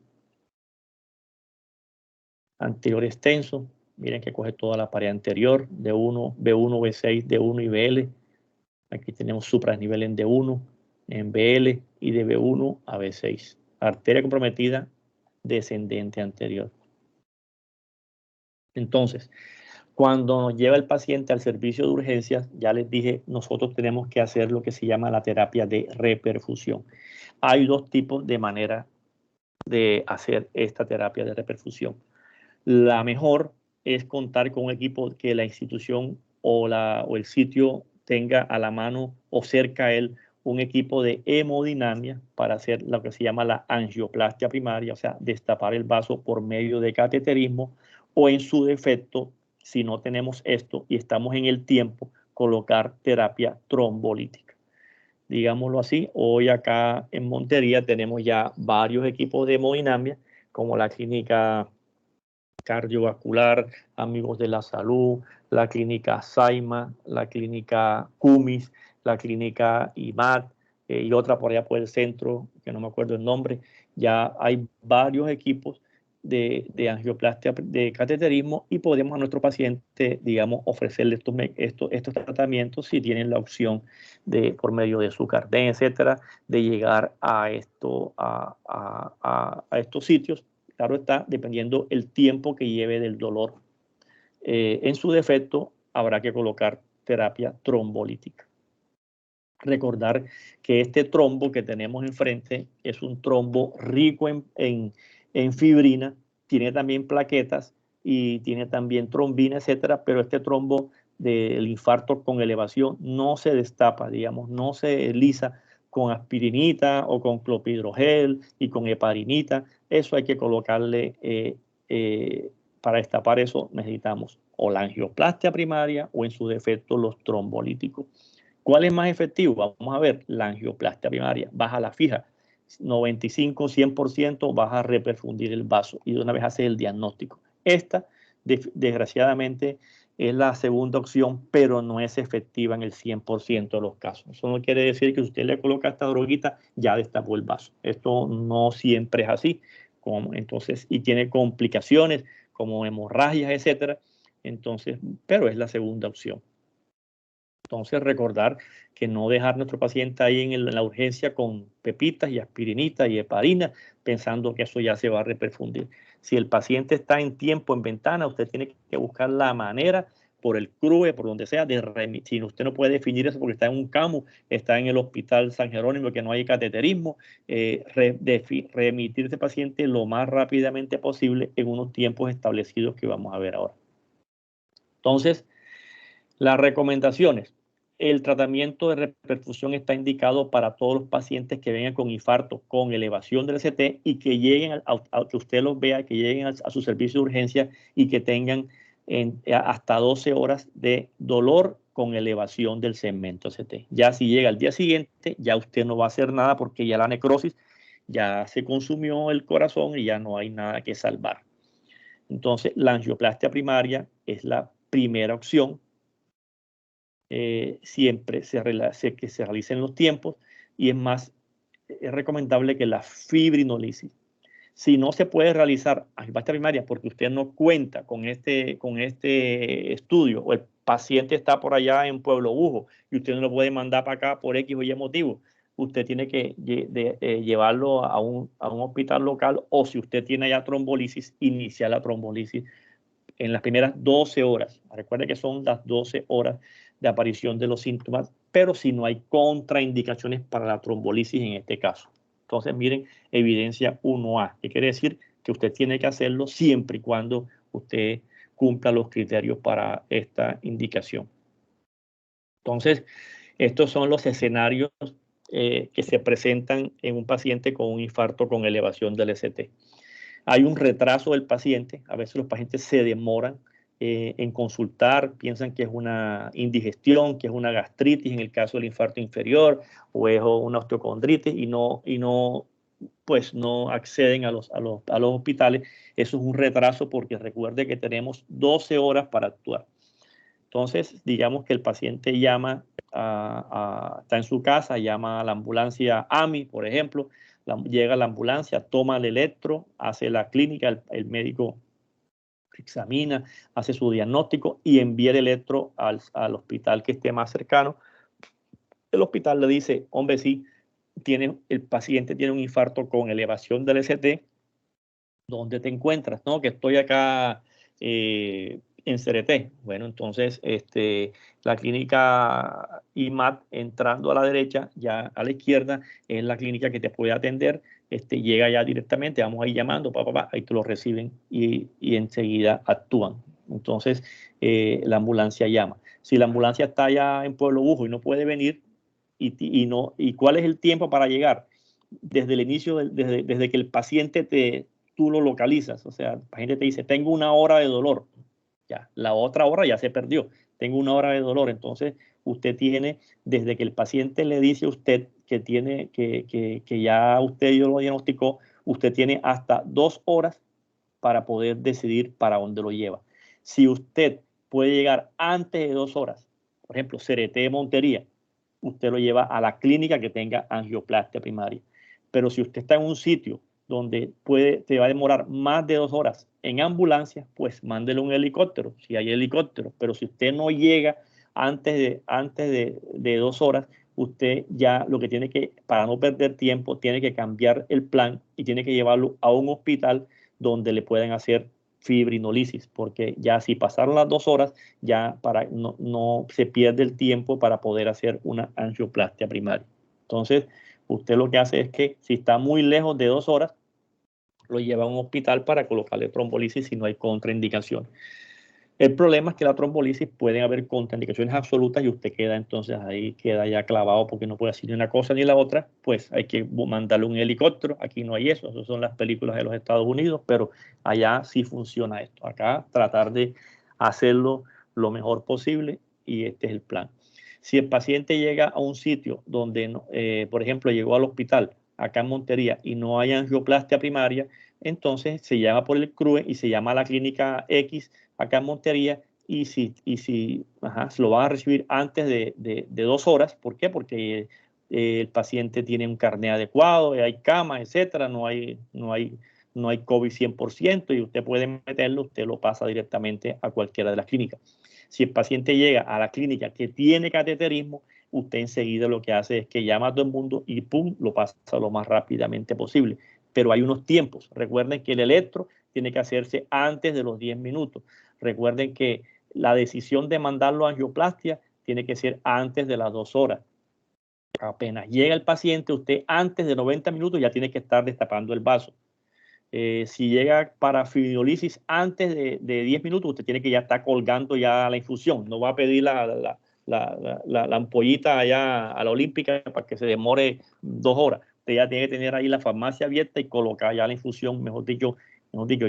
Anterior extenso, miren que coge toda la pared anterior, B1, B6, D1 y BL. Aquí tenemos supradesnivel en D1, en BL, y de B1 a B6. Arteria comprometida descendente anterior. Entonces, cuando nos lleva el paciente al servicio de urgencias, ya les dije, nosotros tenemos que hacer lo que se llama la terapia de reperfusión. Hay dos tipos de manera de hacer esta terapia de reperfusión. La mejor es contar con un equipo que la institución o el sitio tenga a la mano o cerca a él un equipo de hemodinamia para hacer lo que se llama la angioplastia primaria, o sea, destapar el vaso por medio de cateterismo, o en su defecto, si no tenemos esto y estamos en el tiempo, colocar terapia trombolítica. Digámoslo así, hoy acá en Montería tenemos ya varios equipos de hemodinamia, como la clínica cardiovascular, Amigos de la Salud, la clínica Saima, la clínica Cumis, la clínica IMAT, y otra por allá por el centro, que no me acuerdo el nombre. Ya hay varios equipos de angioplastia de cateterismo y podemos a nuestro paciente, digamos, ofrecerle estos tratamientos si tienen la opción de, por medio de su carnet, etcétera, de llegar a estos sitios. Claro está, dependiendo el tiempo que lleve del dolor. En su defecto, habrá que colocar terapia trombolítica. Recordar que este trombo que tenemos enfrente es un trombo rico en fibrina, tiene también plaquetas y tiene también trombina, etcétera, pero este trombo del infarto con elevación no se destapa, digamos, no se lisa con aspirinita o con clopidogrel y con heparinita. Eso hay que colocarle, para destapar eso necesitamos o la angioplastia primaria o en su defecto los trombolíticos. ¿Cuál es más efectivo? Vamos a ver, la angioplastia primaria, baja la fija, 95, 100% vas a reperfundir el vaso y de una vez haces el diagnóstico. Esta, desgraciadamente, es la segunda opción, pero no es efectiva en el 100% de los casos. Eso no quiere decir que si usted le coloca esta droguita, ya destapó el vaso. Esto no siempre es así. Entonces, y tiene complicaciones como hemorragias, etcétera. Entonces, pero es la segunda opción. Entonces, recordar que no dejar a nuestro paciente ahí en la urgencia con pepitas y aspirinitas y heparina, pensando que eso ya se va a reperfundir. Si el paciente está en tiempo, en ventana, usted tiene que buscar la manera, por el CRUE, por donde sea, de remitir. Si usted no puede definir eso porque está en un CAMU, está en el Hospital San Jerónimo, que no hay cateterismo, remitir a ese paciente lo más rápidamente posible en unos tiempos establecidos que vamos a ver ahora. Entonces, las recomendaciones. El tratamiento de reperfusión está indicado para todos los pacientes que vengan con infarto, con elevación del ST y que lleguen a que usted los vea, que lleguen a su servicio de urgencia y que tengan hasta 12 horas de dolor con elevación del segmento ST. Ya si llega al día siguiente, ya usted no va a hacer nada porque ya la necrosis ya se consumió el corazón y ya no hay nada que salvar. Entonces, la angioplastia primaria es la primera opción. Siempre que se realicen los tiempos y es más, es recomendable que la fibrinolisis. Si no se puede realizar angioplastia primaria porque usted no cuenta con este estudio o el paciente está por allá en Pueblo Bujo y usted no lo puede mandar para acá por X o Y motivo, usted tiene que llevarlo a un hospital local o si usted tiene ya trombolisis, iniciar la trombolisis en las primeras 12 horas. Recuerde que son las 12 horas de aparición de los síntomas, pero si no hay contraindicaciones para la trombolisis en este caso. Entonces, miren, evidencia 1A, que quiere decir que usted tiene que hacerlo siempre y cuando usted cumpla los criterios para esta indicación. Entonces, estos son los escenarios que se presentan en un paciente con un infarto con elevación del ST. Hay un retraso del paciente, a veces los pacientes se demoran en consultar, piensan que es una indigestión, que es una gastritis en el caso del infarto inferior o es una osteocondritis y no acceden a los hospitales. Eso es un retraso porque recuerde que tenemos 12 horas para actuar. Entonces, digamos que el paciente llama, está en su casa, llama a la ambulancia AMI, por ejemplo, llega la ambulancia, toma el electro, hace la clínica, el médico examina, hace su diagnóstico y envía el electro al hospital que esté más cercano. El hospital le dice, hombre, sí, el paciente tiene un infarto con elevación del ST. ¿Dónde te encuentras? No, que estoy acá en CRT. Bueno, entonces la clínica IMAT entrando a la derecha, ya a la izquierda, es la clínica que te puede atender. Llega ya directamente, vamos ahí llamando, ahí te lo reciben y enseguida actúan. Entonces, la ambulancia llama. Si la ambulancia está allá en Pueblo Bujo y no puede venir, ¿y cuál es el tiempo para llegar? Desde el inicio, desde que el paciente tú lo localizas, o sea, el paciente te dice, tengo una hora de dolor, ya, la otra hora ya se perdió, tengo una hora de dolor, entonces usted tiene, desde que el paciente le dice a usted que ya usted lo diagnosticó, usted tiene hasta 2 horas para poder decidir para dónde lo lleva. Si usted puede llegar antes de 2 horas, por ejemplo, CRT Montería, usted lo lleva a la clínica que tenga angioplastia primaria. Pero si usted está en un sitio donde te va a demorar más de 2 horas en ambulancia, pues mándele un helicóptero, si hay helicóptero. Pero si usted no llega antes de 2 horas, usted ya lo que tiene que, para no perder tiempo, tiene que cambiar el plan y tiene que llevarlo a un hospital donde le pueden hacer fibrinolisis, porque ya si pasaron las 2 horas, ya no se pierde el tiempo para poder hacer una angioplastia primaria. Entonces, usted lo que hace es que si está muy lejos de 2 horas, lo lleva a un hospital para colocarle trombolisis si no hay contraindicación. El problema es que la trombolisis pueden haber contraindicaciones absolutas y usted queda entonces ahí, queda ya clavado porque no puede hacer ni una cosa ni la otra, pues hay que mandarle un helicóptero. Aquí no hay eso, esas son las películas de los Estados Unidos, pero allá sí funciona esto. Acá tratar de hacerlo lo mejor posible y este es el plan. Si el paciente llega a un sitio donde, por ejemplo, llegó al hospital acá en Montería y no hay angioplastia primaria, entonces se llama por el CRUE y se llama a la clínica X acá en Montería y si se lo van a recibir antes de 2 horas. ¿Por qué? Porque el paciente tiene un carné adecuado, hay cama, etcétera, no hay COVID 100% y usted puede meterlo, usted lo pasa directamente a cualquiera de las clínicas. Si el paciente llega a la clínica que tiene cateterismo, usted enseguida lo que hace es que llama a todo el mundo y ¡pum!, lo pasa lo más rápidamente posible. Pero hay unos tiempos. Recuerden que el electro tiene que hacerse antes de los 10 minutos. Recuerden que la decisión de mandarlo a angioplastia tiene que ser antes de las 2 horas. Apenas llega el paciente, usted antes de 90 minutos ya tiene que estar destapando el vaso. Si llega para fibrinolisis antes de 10 minutos, usted tiene que ya estar colgando ya la infusión. No va a pedir la ampollita allá a la olímpica para que se demore 2 horas. Usted ya tiene que tener ahí la farmacia abierta y colocar ya la infusión, mejor dicho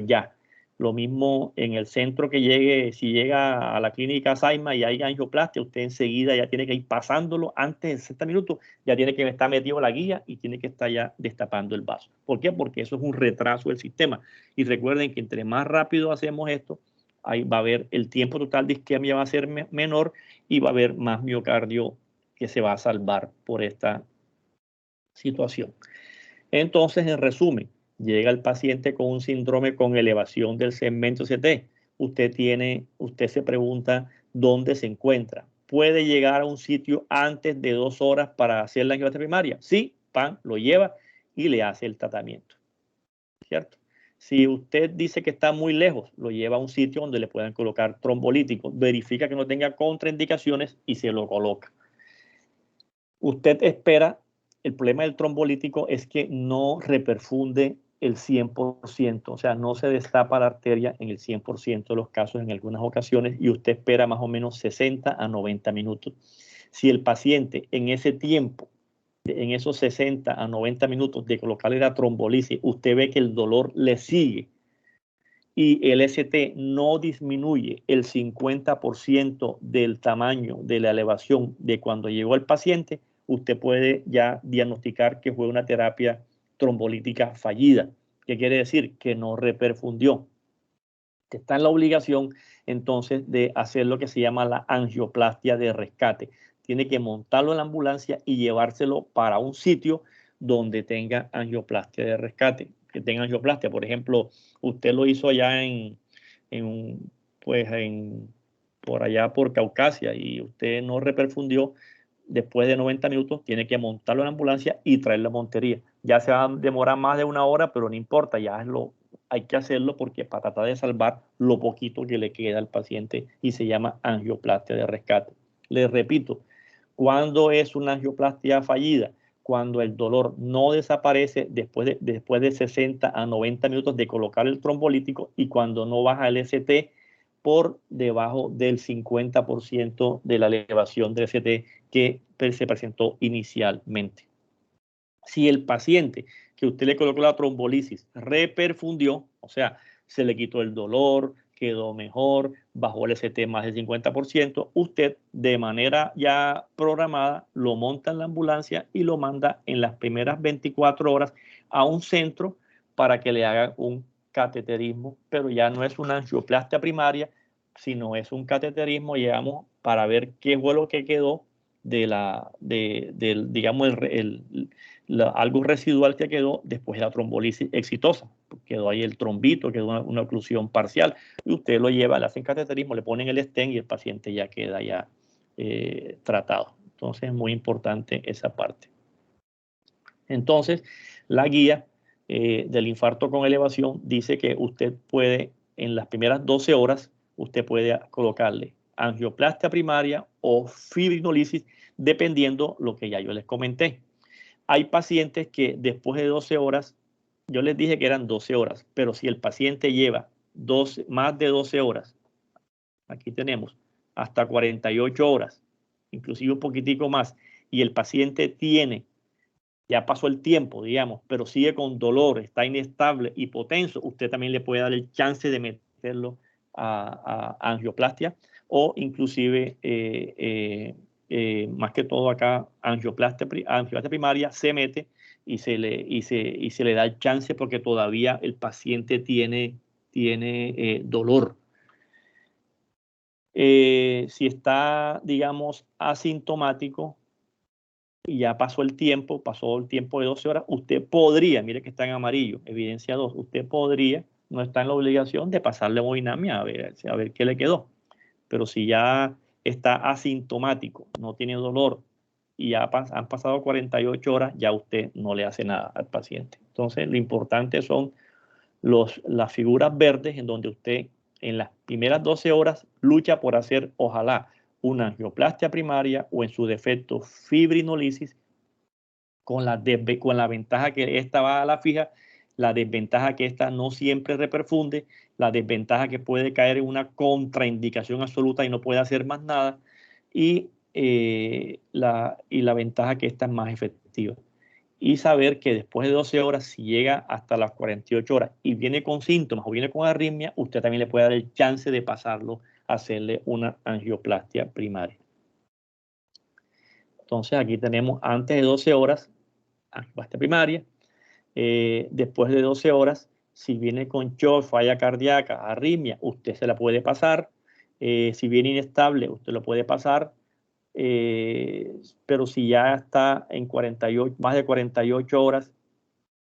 ya. Lo mismo en el centro que llegue, si llega a la clínica Saima y hay angioplastia, usted enseguida ya tiene que ir pasándolo antes de 60 minutos, ya tiene que estar metido la guía y tiene que estar ya destapando el vaso. ¿Por qué? Porque eso es un retraso del sistema. Y recuerden que entre más rápido hacemos esto, ahí va a haber el tiempo total de isquemia va a ser menor y va a haber más miocardio que se va a salvar por esta situación. Entonces, en resumen, llega el paciente con un síndrome con elevación del segmento CT. Usted se pregunta dónde se encuentra. ¿Puede llegar a un sitio antes de 2 horas para hacer la angioplastia primaria? Sí, lo lleva y le hace el tratamiento. ¿Cierto? Si usted dice que está muy lejos, lo lleva a un sitio donde le puedan colocar trombolítico. Verifica que no tenga contraindicaciones y se lo coloca. Usted espera. El problema del trombolítico es que no reperfunde el 100%, o sea, no se destapa la arteria en el 100% de los casos en algunas ocasiones y usted espera más o menos 60 a 90 minutos. Si el paciente en ese tiempo, en esos 60 a 90 minutos de colocarle la trombolisis, usted ve que el dolor le sigue y el ST no disminuye el 50% del tamaño de la elevación de cuando llegó el paciente, usted puede ya diagnosticar que fue una terapia trombolítica fallida. ¿Qué quiere decir? Que no reperfundió. Está en la obligación entonces de hacer lo que se llama la angioplastia de rescate. Tiene que montarlo en la ambulancia y llevárselo para un sitio donde tenga angioplastia de rescate. Que tenga angioplastia, por ejemplo, usted lo hizo allá por allá por Caucasia y usted no reperfundió. Después de 90 minutos tiene que montarlo en la ambulancia y traerlo a Montería. Ya se va a demorar más de 1 hora, pero no importa, hay que hacerlo porque para tratar de salvar lo poquito que le queda al paciente y se llama angioplastia de rescate. Les repito, ¿cuándo es una angioplastia fallida? Cuando el dolor no desaparece después de 60 a 90 minutos de colocar el trombolítico y cuando no baja el ST por debajo del 50% de la elevación del ST que se presentó inicialmente. Si el paciente que usted le colocó la trombolisis reperfundió, o sea, se le quitó el dolor, quedó mejor, bajó el ST más del 50%, usted de manera ya programada lo monta en la ambulancia y lo manda en las primeras 24 horas a un centro para que le hagan un cateterismo, pero ya no es una angioplastia primaria, sino es un cateterismo, llegamos para ver qué fue lo que quedó digamos, algo residual que quedó después de la trombolisis exitosa. Quedó ahí el trombito, quedó una oclusión parcial, y usted lo lleva, le hacen cateterismo, le ponen el stent y el paciente ya queda ya tratado. Entonces es muy importante esa parte. Entonces, la guía del infarto con elevación dice que usted puede, en las primeras 12 horas, usted puede colocarle angioplastia primaria o fibrinolisis, dependiendo lo que ya yo les comenté. Hay pacientes que después de 12 horas, yo les dije que eran 12 horas, pero si el paciente lleva más de 12 horas, aquí tenemos hasta 48 horas, inclusive un poquitico más, y el paciente ya pasó el tiempo, digamos, pero sigue con dolor, está inestable, hipotenso, usted también le puede dar el chance de meterlo a angioplastia o inclusive, más que todo acá, angioplastia primaria se mete y se le da el chance porque todavía el paciente tiene dolor. Si está, digamos, asintomático, y ya pasó el tiempo de 12 horas, usted podría, mire que está en amarillo, evidencia 2, usted podría, no está en la obligación de pasarle hemodinamia a ver qué le quedó. Pero si ya está asintomático, no tiene dolor y ya han pasado 48 horas, ya usted no le hace nada al paciente. Entonces, lo importante son las figuras verdes en donde usted en las primeras 12 horas lucha por hacer, ojalá, una angioplastia primaria o en su defecto fibrinolisis con la ventaja que esta va a la fija, la desventaja que esta no siempre reperfunde, la desventaja que puede caer en una contraindicación absoluta y no puede hacer más nada, y la ventaja que esta es más efectiva. Y saber que después de 12 horas, si llega hasta las 48 horas y viene con síntomas o viene con arritmia, usted también le puede dar el chance de pasarlo a hacerle una angioplastia primaria. Entonces aquí tenemos antes de 12 horas, angioplastia primaria. Después de 12 horas, si viene con shock, falla cardíaca, arritmia, usted se la puede pasar. Si viene inestable, usted lo puede pasar. Pero si ya está en más de 48 horas,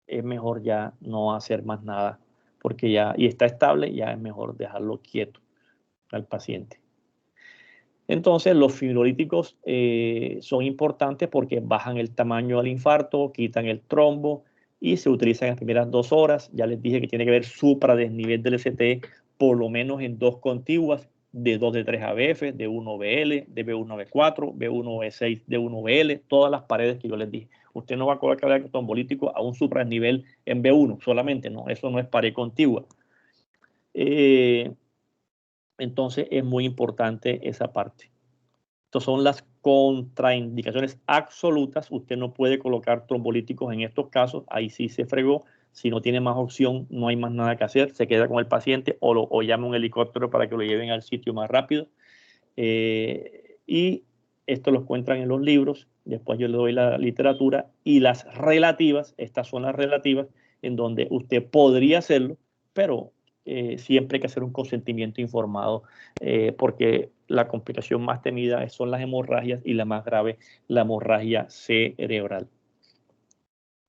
es mejor ya no hacer más nada, porque y está estable, ya es mejor dejarlo quieto al paciente. Entonces, los fibrinolíticos son importantes porque bajan el tamaño del infarto, quitan el trombo y se utilizan en las primeras 2 horas. Ya les dije que tiene que haber supradesnivel del ST por lo menos en 2 contiguas, de 2 de 3 ABF, de 1 BL, de B1 B4, B1 B6, de 1 BL, todas las paredes que yo les dije. Usted no va a colocar el trombolítico a un supradesnivel en B1 solamente, no, eso no es pared contigua. Entonces es muy importante esa parte. Estas son las contraindicaciones absolutas. Usted no puede colocar trombolíticos en estos casos, ahí sí se fregó. Si no tiene más opción, no hay más nada que hacer, se queda con el paciente o llama un helicóptero para que lo lleven al sitio más rápido. Y esto lo encuentran en los libros, después yo le doy la literatura y las relativas, estas son las relativas en donde usted podría hacerlo, pero siempre hay que hacer un consentimiento informado porque la complicación más temida son las hemorragias y la más grave, la hemorragia cerebral.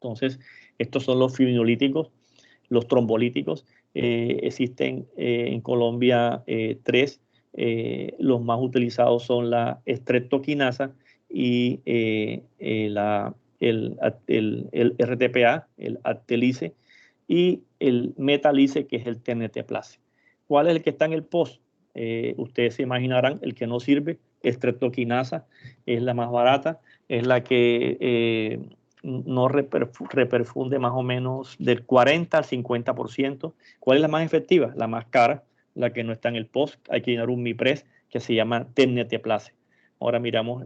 Entonces, estos son los fibrinolíticos, los trombolíticos. Existen en Colombia 3. Los más utilizados son la streptokinasa y el RTPA, el Actelice, y el Metalice, que es el TNT-Place. ¿Cuál es el que está en el post? Ustedes se imaginarán, el que no sirve, streptokinasa, es la más barata, es la que no reperfunde más o menos del 40 al 50%. ¿Cuál es la más efectiva? La más cara, la que no está en el post. Hay que llenar un MIPRES que se llama TNT-Place. Ahora miramos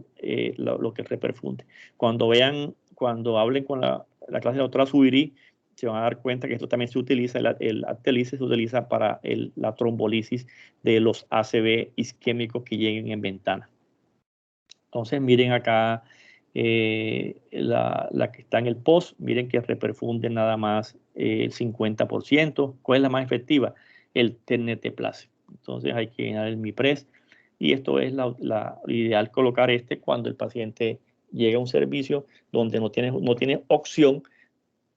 lo que reperfunde. Cuando hablen con la clase de la doctora Zubiri, se van a dar cuenta que esto también se utiliza, el Actelice se utiliza para la trombolisis de los ACV isquémicos que lleguen en ventana. Entonces miren acá la que está en el post, miren que reperfunde nada más el 50%. ¿Cuál es la más efectiva? El TNT-Place. Entonces hay que llenar el MIPRES y esto es lo ideal colocar cuando el paciente llega a un servicio donde no tiene opción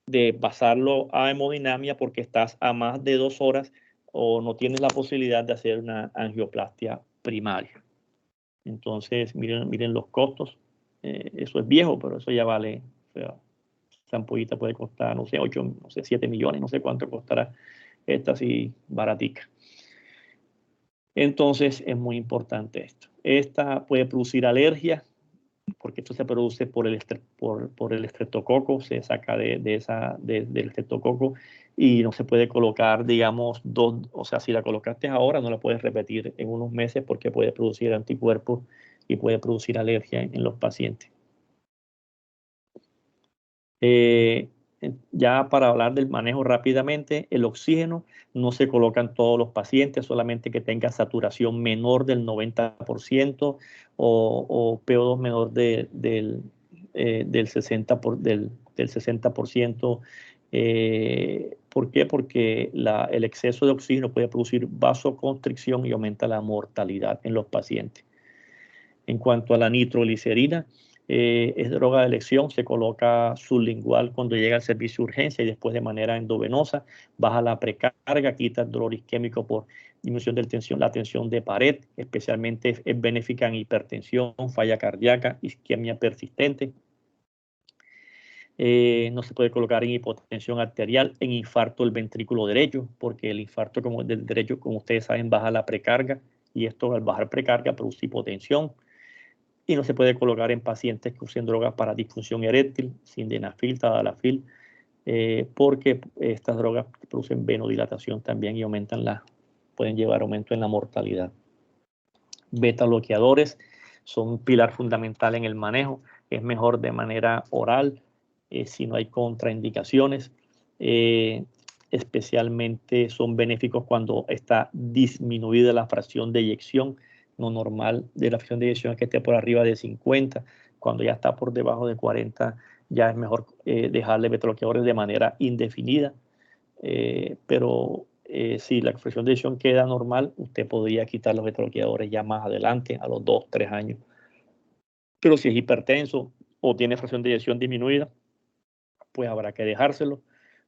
de pasarlo a hemodinamia porque estás a más de 2 horas o no tienes la posibilidad de hacer una angioplastia primaria. Entonces, miren los costos. Eso es viejo, pero eso ya vale. O sea, esta ampollita puede costar, no sé, 8, no sé, 7 millones, no sé cuánto costará. Esta sí, baratica. Entonces, es muy importante esto. Esta puede producir alergia, porque esto se produce por el estreptococo, se saca del estreptococo y no se puede colocar, digamos, o sea, si la colocaste ahora, no la puedes repetir en unos meses porque puede producir anticuerpos y puede producir alergia en los pacientes. Ya para hablar del manejo rápidamente, el oxígeno no se coloca en todos los pacientes, solamente que tenga saturación menor del 90% o PO2 menor del 60%. ¿Por qué? Porque el exceso de oxígeno puede producir vasoconstricción y aumenta la mortalidad en los pacientes. En cuanto a la nitroglicerina, es droga de elección, se coloca sublingual cuando llega al servicio de urgencia y después de manera endovenosa, baja la precarga, quita el dolor isquémico por disminución de la tensión de pared, especialmente es benéfica en hipertensión, falla cardíaca, isquemia persistente. No se puede colocar en hipotensión arterial, en infarto del ventrículo derecho, porque el infarto del derecho, como ustedes saben, baja la precarga y esto al bajar precarga produce hipotensión. Y no se puede colocar en pacientes que usen drogas para disfunción eréctil, sildenafil, tadalafil, porque estas drogas producen venodilatación también y pueden llevar aumento en la mortalidad. Beta bloqueadores son un pilar fundamental en el manejo. Es mejor de manera oral si no hay contraindicaciones. Especialmente son benéficos cuando está disminuida la fracción de eyección. No normal de la fracción de eyección es que esté por arriba de 50. Cuando ya está por debajo de 40, ya es mejor dejarle beta bloqueadores de manera indefinida. Pero si la fracción de eyección queda normal, usted podría quitar los beta bloqueadores ya más adelante, a los 2, 3 años. Pero si es hipertenso o tiene fracción de eyección disminuida, pues habrá que dejárselo.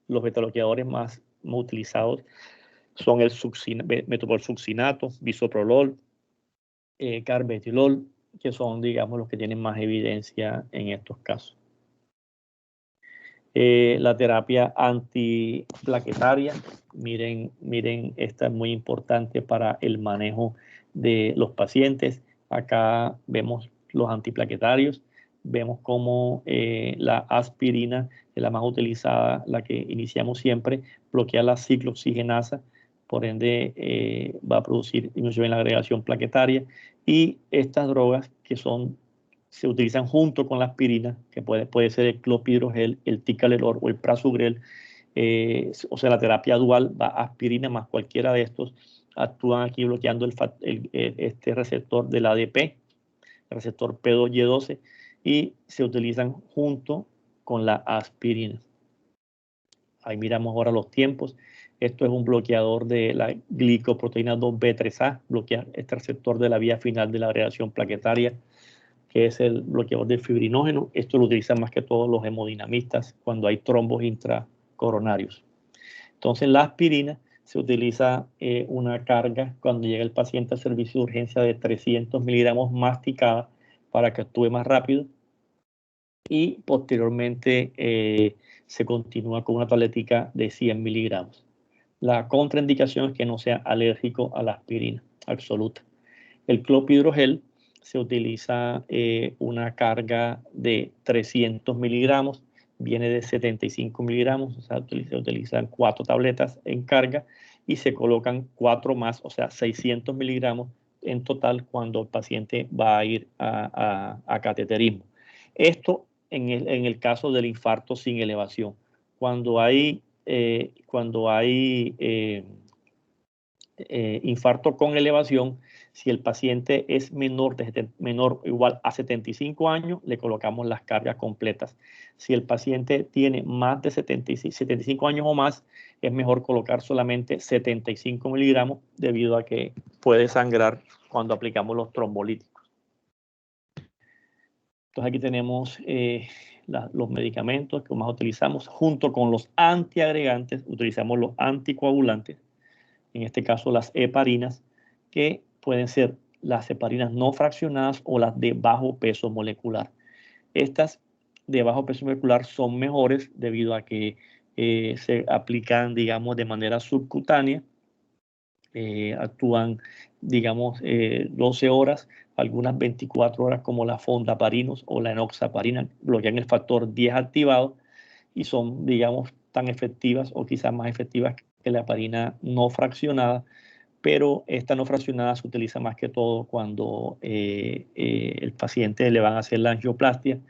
Los beta bloqueadores más utilizados son el metoprolol-succinato, bisoprolol, carvedilol, que son, digamos, los que tienen más evidencia en estos casos. La terapia antiplaquetaria, miren, esta es muy importante para el manejo de los pacientes. Acá vemos los antiplaquetarios, vemos cómo la aspirina es la más utilizada, la que iniciamos siempre, bloquea la ciclooxigenasa, por ende va a producir disminución en la agregación plaquetaria, y estas drogas que se utilizan junto con la aspirina, que puede ser el clopidogrel, el ticagrelor o el prasugrel, o sea, la terapia dual, va aspirina más cualquiera de estos, actúan aquí bloqueando este receptor del ADP, el receptor P2Y12, y se utilizan junto con la aspirina. Ahí miramos ahora los tiempos. Esto es un bloqueador de la glicoproteína 2B3A, bloquea este receptor de la vía final de la agregación plaquetaria, que es el bloqueador del fibrinógeno. Esto lo utilizan más que todos los hemodinamistas cuando hay trombos intracoronarios. Entonces, la aspirina se utiliza una carga cuando llega el paciente al servicio de urgencia de 300 miligramos masticada para que actúe más rápido, y posteriormente se continúa con una tabletica de 100 miligramos. La contraindicación es que no sea alérgico a la aspirina absoluta. El clopidogrel se utiliza una carga de 300 miligramos, viene de 75 miligramos, o sea, se utilizan 4 tabletas en carga y se colocan 4 más, o sea, 600 miligramos en total cuando el paciente va a ir a cateterismo. Esto en el caso del infarto sin elevación. Cuando hay infarto con elevación, si el paciente es menor o igual a 75 años, le colocamos las cargas completas. Si el paciente tiene más de 75 años o más, es mejor colocar solamente 75 miligramos debido a que puede sangrar cuando aplicamos los trombolíticos. Entonces aquí tenemos los medicamentos que más utilizamos. Junto con los antiagregantes, utilizamos los anticoagulantes, en este caso las heparinas, que pueden ser las heparinas no fraccionadas o las de bajo peso molecular. Estas de bajo peso molecular son mejores debido a que se aplican, digamos, de manera subcutánea. Actúan, digamos, 12 horas, algunas 24 horas, como la fondaparinos o la enoxaparina, bloquean el factor 10 activado y son, digamos, tan efectivas o quizás más efectivas que la heparina no fraccionada, pero esta no fraccionada se utiliza más que todo cuando el paciente le van a hacer la angioplastia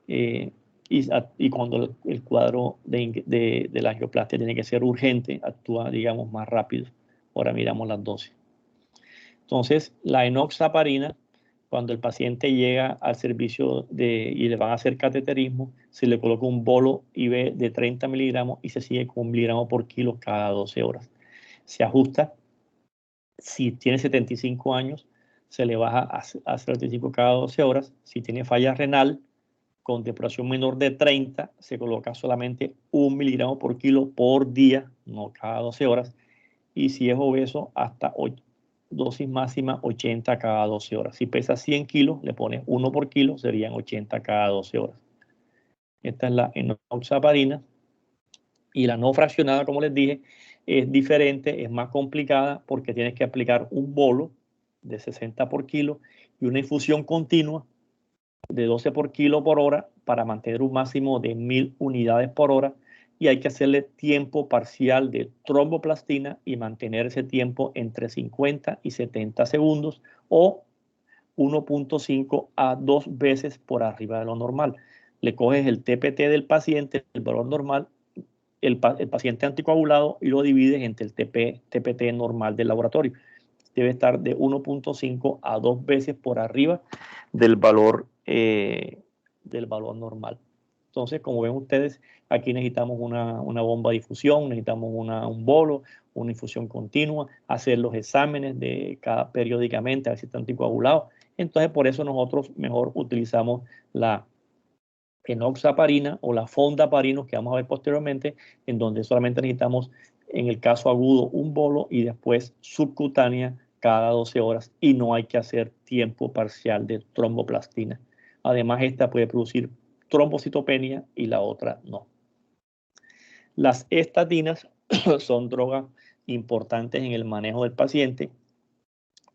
y cuando el cuadro de la angioplastia tiene que ser urgente, actúa, digamos, más rápido. Ahora miramos las dosis. Entonces, la enoxaparina, cuando el paciente llega al servicio y le van a hacer cateterismo, se le coloca un bolo IV de 30 miligramos y se sigue con 1 miligramo por kilo cada 12 horas. Se ajusta. Si tiene 75 años, se le baja a 75 cada 12 horas. Si tiene falla renal, con depuración menor de 30, se coloca solamente 1 miligramo por kilo por día, no cada 12 horas. Y si es obeso, hasta dosis máxima 80 cada 12 horas. Si pesa 100 kilos, le pones 1 por kilo, serían 80 cada 12 horas. Esta es la enoxaparina. Y la no fraccionada, como les dije, es diferente, es más complicada porque tienes que aplicar un bolo de 60 por kilo y una infusión continua de 12 por kilo por hora para mantener un máximo de 1000 unidades por hora, y hay que hacerle tiempo parcial de tromboplastina y mantener ese tiempo entre 50 y 70 segundos o 1.5 a 2 veces por arriba de lo normal. Le coges el TPT del paciente, el valor normal, el paciente anticoagulado, y lo divides entre el TPT normal del laboratorio. Debe estar de 1.5 a 2 veces por arriba del valor normal. Entonces, como ven ustedes, aquí necesitamos una bomba de difusión, necesitamos un bolo, una infusión continua, hacer los exámenes periódicamente, a ver si está anticoagulado. Entonces, por eso nosotros mejor utilizamos la enoxaparina o la fondaparinos, que vamos a ver posteriormente, en donde solamente necesitamos, en el caso agudo, un bolo y después subcutánea cada 12 horas, y no hay que hacer tiempo parcial de tromboplastina. Además, esta puede producir trombocitopenia y la otra no. Las estatinas son drogas importantes en el manejo del paciente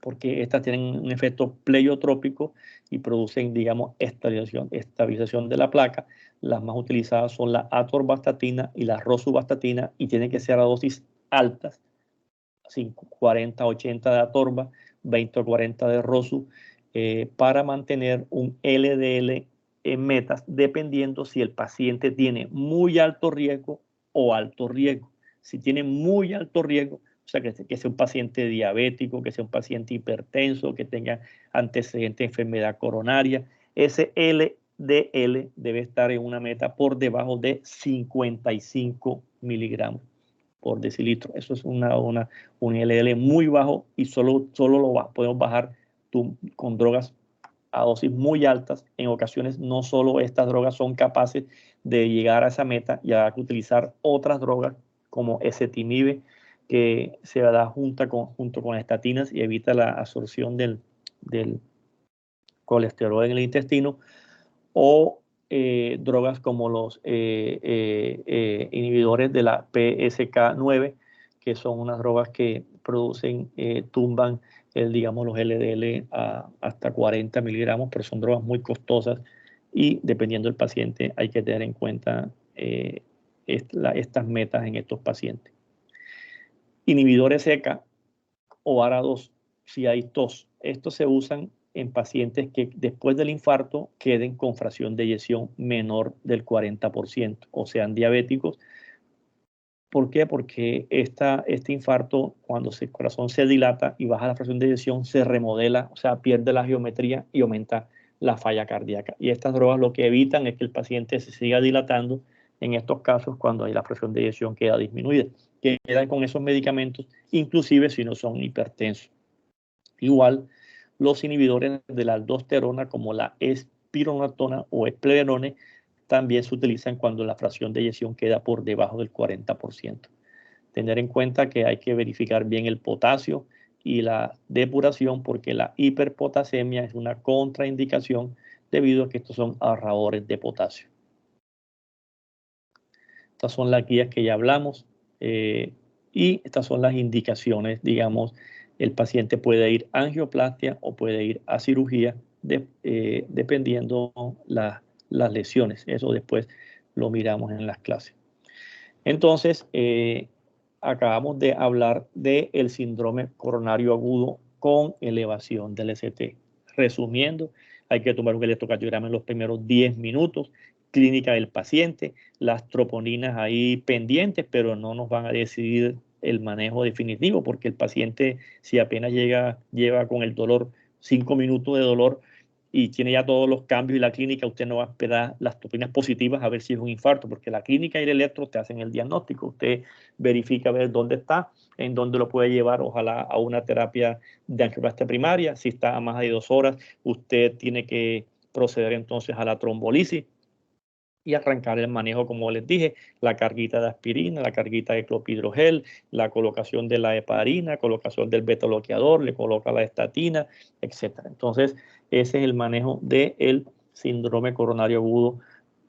porque estas tienen un efecto pleiotrópico y producen, digamos, estabilización de la placa. Las más utilizadas son la atorvastatina y la rosuvastatina, y tienen que ser a dosis altas, 40-80 de atorva, 20 o 40 de rosu, para mantener un LDL en metas, dependiendo si el paciente tiene muy alto riesgo o alto riesgo. Si tiene muy alto riesgo, o sea, que sea un paciente diabético, que sea un paciente hipertenso, que tenga antecedentes de enfermedad coronaria, ese LDL debe estar en una meta por debajo de 55 miligramos por decilitro. Eso es un LDL muy bajo, y solo podemos bajar con drogas a dosis muy altas. En ocasiones no solo estas drogas son capaces de llegar a esa meta, y hay que utilizar otras drogas como ezetimibe, que se da junto con estatinas y evita la absorción del colesterol en el intestino, o drogas como los inhibidores de la PSK9, que son unas drogas que tumban digamos, los LDL hasta 40 miligramos, pero son drogas muy costosas, y dependiendo del paciente hay que tener en cuenta estas metas en estos pacientes. Inhibidores ECA o ARA2, si hay tos. Estos se usan en pacientes que después del infarto queden con fracción de eyección menor del 40%, o sean diabéticos. ¿Por qué? Porque este infarto, cuando el corazón se dilata y baja la fracción de eyección, se remodela, o sea, pierde la geometría y aumenta la falla cardíaca. Y estas drogas lo que evitan es que el paciente se siga dilatando, en estos casos cuando hay la fracción de eyección queda disminuida. Quedan con esos medicamentos, inclusive si no son hipertensos. Igual los inhibidores de la aldosterona como la espironolactona o esplerenone también se utilizan cuando la fracción de eyección queda por debajo del 40%. Tener en cuenta que hay que verificar bien el potasio y la depuración porque la hiperpotasemia es una contraindicación debido a que estos son ahorradores de potasio. Estas son las guías que ya hablamos y estas son las indicaciones, digamos, el paciente puede ir a angioplastia o puede ir a cirugía dependiendo las lesiones. Eso después lo miramos en las clases. Entonces, acabamos de hablar del síndrome coronario agudo con elevación del ST. Resumiendo, hay que tomar un electrocardiograma en los primeros 10 minutos, clínica del paciente, las troponinas ahí pendientes, pero no nos van a decidir el manejo definitivo, porque el paciente, si apenas lleva con el dolor 5 minutos de dolor y tiene ya todos los cambios y la clínica, usted no va a esperar las troponinas positivas a ver si es un infarto, porque la clínica y el electro te hacen el diagnóstico. Usted verifica a ver dónde está, en dónde lo puede llevar, ojalá a una terapia de angioplastia primaria. Si está a más de 2 horas, usted tiene que proceder entonces a la trombolisis y arrancar el manejo, como les dije, la carguita de aspirina, la carguita de clopidogrel, la colocación de la heparina, colocación del beta-bloqueador, le coloca la estatina, etc. Entonces, ese es el manejo del síndrome coronario agudo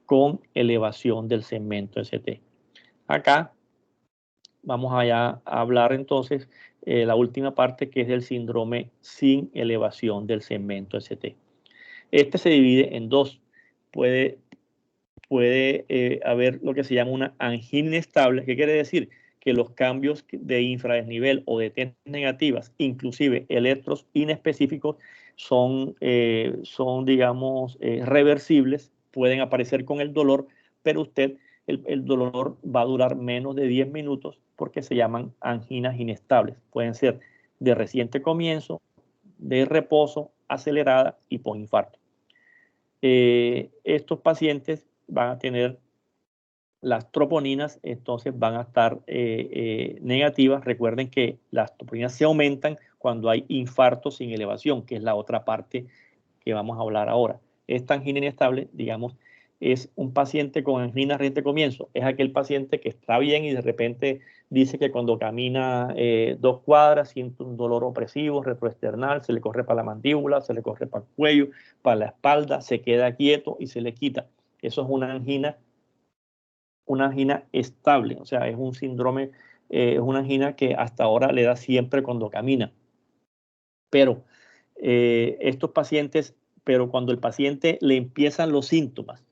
con elevación del segmento ST. Acá vamos allá a hablar entonces la última parte, que es el síndrome sin elevación del segmento ST. Este se divide en dos. Puede haber lo que se llama una angina inestable. ¿Qué quiere decir? Que los cambios de infradesnivel o de TENS negativas, inclusive electros inespecíficos, son digamos, reversibles, pueden aparecer con el dolor, pero el dolor va a durar menos de 10 minutos porque se llaman anginas inestables. Pueden ser de reciente comienzo, de reposo, acelerada y postinfarto. Estos pacientes van a tener las troponinas, entonces van a estar negativas. Recuerden que las troponinas se aumentan cuando hay infarto sin elevación, que es la otra parte que vamos a hablar ahora. Esta angina inestable, digamos, es un paciente con angina reciente comienzo. Es aquel paciente que está bien y de repente dice que cuando camina 2 cuadras siente un dolor opresivo, retroesternal, se le corre para la mandíbula, se le corre para el cuello, para la espalda, se queda quieto y se le quita. Eso es una angina estable, o sea, es un síndrome, es una angina que hasta ahora le da siempre cuando camina. Pero estos pacientes, pero cuando el paciente le empiezan los síntomas,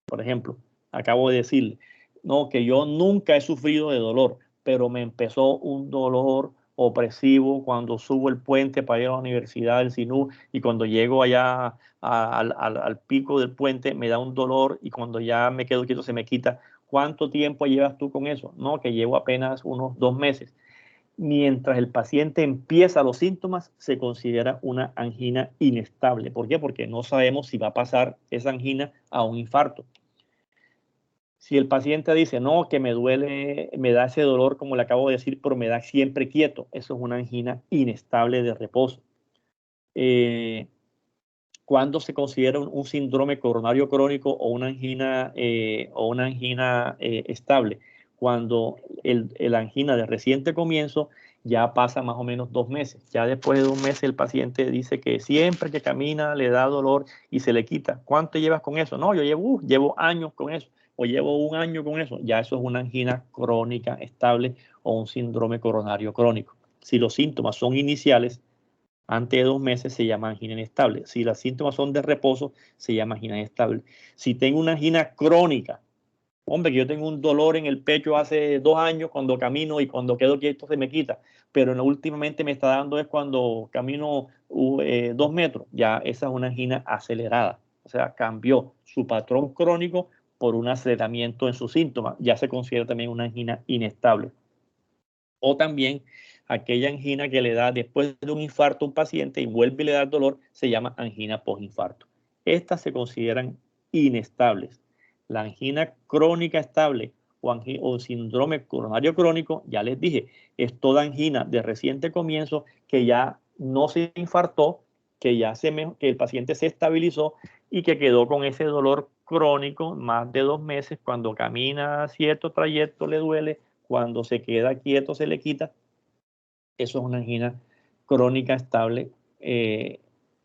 por ejemplo, acabo de decirle, no, que yo nunca he sufrido de dolor, pero me empezó un dolor opresivo cuando subo el puente para ir a la universidad del Sinú y cuando llego allá al pico del puente me da un dolor y cuando ya me quedo quieto se me quita. ¿Cuánto tiempo llevas tú con eso? No, que llevo apenas unos 2 meses. Mientras el paciente empieza los síntomas, se considera una angina inestable. ¿Por qué? Porque no sabemos si va a pasar esa angina a un infarto. Si el paciente dice, no, que me duele, me da ese dolor, como le acabo de decir, pero me da siempre quieto, eso es una angina inestable de reposo. ¿Cuándo se considera un síndrome coronario crónico o una angina estable? Cuando el angina de reciente comienzo ya pasa más o menos 2 meses. Ya después de 2 meses el paciente dice que siempre que camina le da dolor y se le quita. ¿Cuánto llevas con eso? No, yo llevo años con eso o llevo 1 año con eso. Ya eso es una angina crónica estable o un síndrome coronario crónico. Si los síntomas son iniciales, antes de 2 meses se llama angina inestable. Si los síntomas son de reposo, se llama angina inestable. Si tengo una angina crónica, hombre, que yo tengo un dolor en el pecho hace 2 años cuando camino y cuando quedo quieto se me quita, pero últimamente me está dando es cuando camino 2 metros, ya esa es una angina acelerada. O sea, cambió su patrón crónico por un aceleramiento en sus síntomas. Ya se considera también una angina inestable. O también aquella angina que le da después de un infarto a un paciente y vuelve y le da dolor, se llama angina postinfarto. Estas se consideran inestables. La angina crónica estable o síndrome coronario crónico, ya les dije, es toda angina de reciente comienzo que ya no se infartó, que que el paciente se estabilizó y que quedó con ese dolor crónico más de 2 meses. Cuando camina cierto trayecto le duele, cuando se queda quieto se le quita. Eso es una angina crónica estable.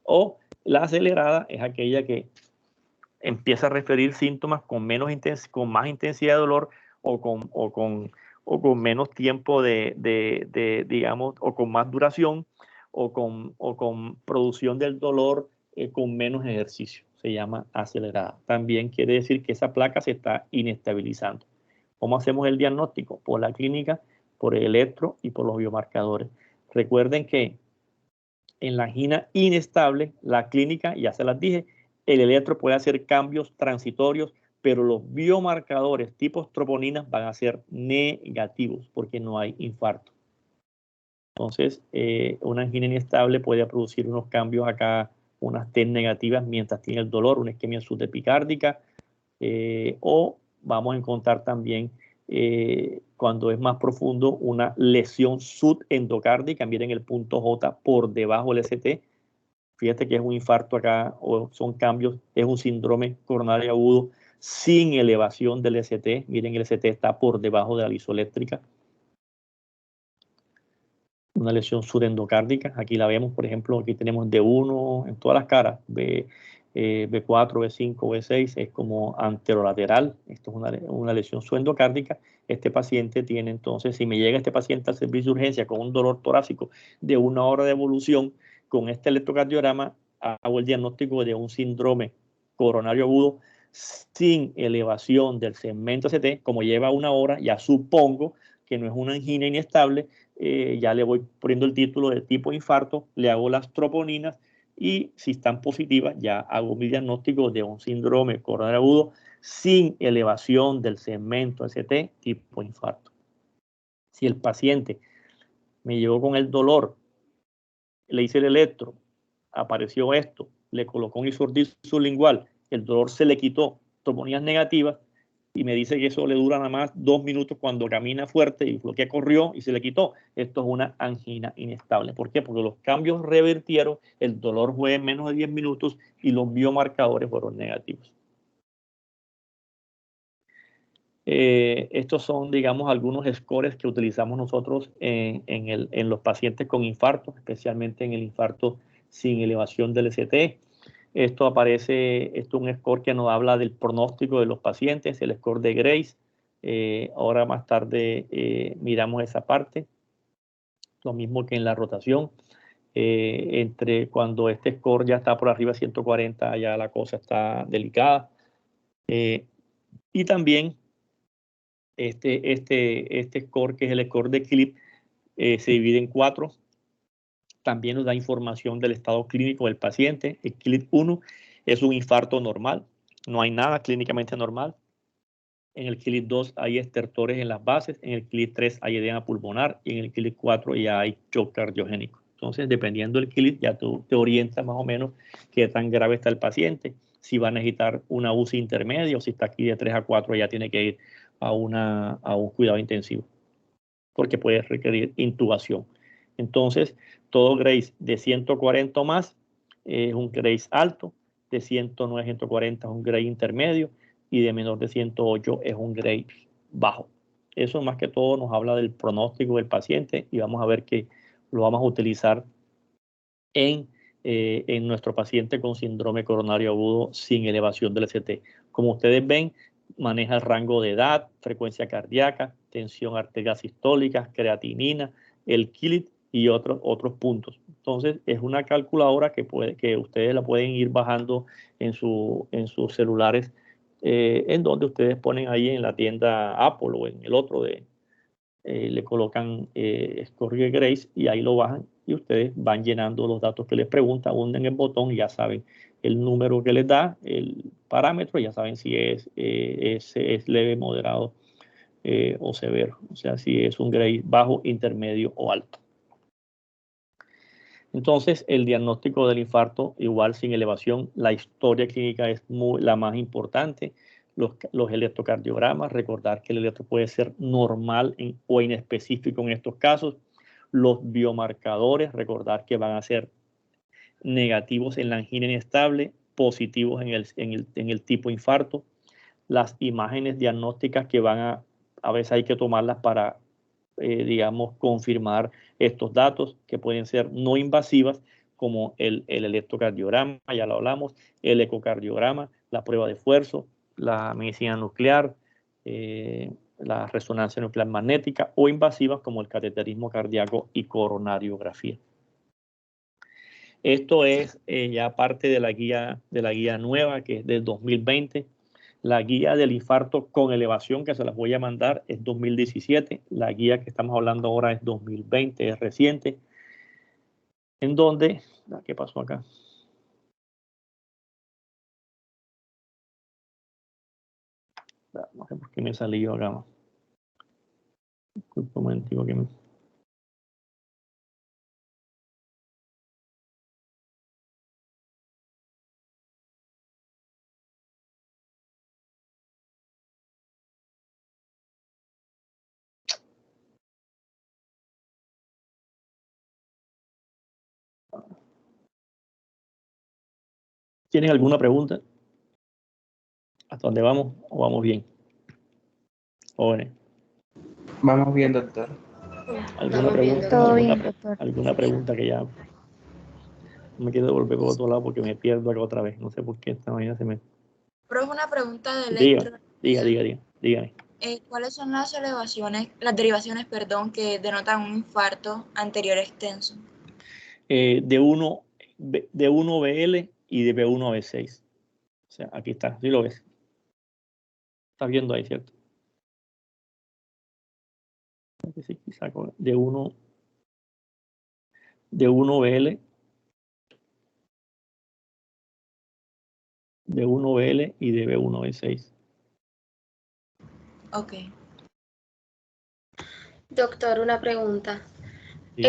O la acelerada es aquella que empieza a referir síntomas con más intensidad de dolor o con menos tiempo digamos, o con más duración o con producción del dolor con menos ejercicio. Se llama acelerada. También quiere decir que esa placa se está inestabilizando. ¿Cómo hacemos el diagnóstico? Por la clínica, por el electro y por los biomarcadores. Recuerden que en la angina inestable, la clínica, ya se las dije, el electro puede hacer cambios transitorios, pero los biomarcadores tipos troponinas van a ser negativos porque no hay infarto. Entonces, una angina inestable puede producir unos cambios acá, unas T negativas mientras tiene el dolor, una isquemia subepicárdica, o vamos a encontrar también, cuando es más profundo, una lesión subendocárdica. Miren el punto J por debajo del ST. Fíjate que es un infarto acá, o son cambios, es un síndrome coronario agudo sin elevación del ST. Miren, el ST está por debajo de la isoeléctrica. Una lesión subendocárdica, aquí la vemos, por ejemplo, aquí tenemos D1 en todas las caras, B4, B5, B6, es como anterolateral. Esto es una lesión subendocárdica. Este paciente tiene entonces, si me llega este paciente al servicio de urgencia con un dolor torácico de 1 hora de evolución, con este electrocardiograma hago el diagnóstico de un síndrome coronario agudo sin elevación del segmento ST. Como lleva 1 hora, ya supongo que no es una angina inestable. Ya le voy poniendo el título de tipo infarto, le hago las troponinas y si están positivas ya hago mi diagnóstico de un síndrome coronario agudo sin elevación del segmento ST tipo infarto. Si el paciente me llegó con el dolor, le hice el electro, apareció esto, le colocó un isurdis sublingual, el dolor se le quitó, troponinas negativas, y me dice que eso le dura nada más 2 minutos cuando camina fuerte y lo que corrió y se le quitó. Esto es una angina inestable. ¿Por qué? Porque los cambios revertieron, el dolor fue en menos de 10 minutos y los biomarcadores fueron negativos. Estos son, digamos, algunos scores que utilizamos nosotros en los pacientes con infarto, especialmente en el infarto sin elevación del ST. Esto es un score que nos habla del pronóstico de los pacientes, el score de Grace. Ahora más tarde miramos esa parte. Lo mismo que en la rotación. Entre cuando este score ya está por arriba de 140, ya la cosa está delicada. Y también este score, que es el score de CLIP, se divide en 4. También nos da información del estado clínico del paciente. El CLIP 1 es un infarto normal, no hay nada clínicamente normal. En el CLIP 2 hay estertores en las bases, en el CLIP 3 hay edema pulmonar y en el CLIP 4 ya hay shock cardiogénico. Entonces, dependiendo del CLIP, ya tú te orientas más o menos qué tan grave está el paciente, si va a necesitar una UCI intermedia o si está aquí de 3 a 4 ya tiene que ir a un cuidado intensivo, porque puede requerir intubación. Entonces, todo Grace de 140 o más es un Grace alto, de 109 a 140 es un Grace intermedio y de menor de 108 es un Grace bajo. Eso más que todo nos habla del pronóstico del paciente y vamos a ver que lo vamos a utilizar en nuestro paciente con síndrome coronario agudo sin elevación del ST. Como ustedes ven, maneja el rango de edad, frecuencia cardíaca, tensión arterial sistólica, creatinina, el KILIT y otros puntos. Entonces, es una calculadora que ustedes la pueden ir bajando en sus celulares, en donde ustedes ponen ahí en la tienda Apple o en el otro le colocan Score Grace y ahí lo bajan y ustedes van llenando los datos que les preguntan, hunden el botón y ya saben el número que les da, el parámetro, ya saben si es leve, moderado o severo, o sea, si es un Grace bajo, intermedio o alto. Entonces, el diagnóstico del infarto, igual sin elevación, la historia clínica es la más importante. Los electrocardiogramas, recordar que el electro puede ser normal o inespecífico en estos casos. Los biomarcadores, recordar que van a ser negativos en la angina inestable, positivos en el tipo infarto. Las imágenes diagnósticas que a veces hay que tomarlas para, digamos, confirmar estos datos, que pueden ser no invasivas, como el electrocardiograma, ya lo hablamos, el ecocardiograma, la prueba de esfuerzo, la medicina nuclear, la resonancia nuclear magnética, o invasivas como el cateterismo cardíaco y coronariografía. Esto es ya parte de la guía nueva, que es del 2020. La guía del infarto con elevación, que se las voy a mandar, es 2017. La guía que estamos hablando ahora es 2020, es reciente. En donde, ¿qué pasó acá? No sé por qué me salí yo acá. Disculpa un momentico que me... ¿Tienen alguna pregunta? ¿Hasta dónde vamos o vamos bien? Jóvenes. Vamos bien, doctor. ¿Alguna pregunta? Todo bien, doctor. ¿Alguna pregunta que ya no me quiero devolver por otro lado porque me pierdo acá otra vez? No sé por qué esta mañana se me... Pero es una pregunta de electro. Dígame. ¿Cuáles son las derivaciones, que denotan un infarto anterior extenso? De 1BL y de B1 a B6. O sea, aquí está, ¿sí lo ves? Estás viendo ahí, ¿cierto? Sí, saco de 1BL, de 1BL y de B1 a B6. Ok. Doctor, una pregunta. Sí.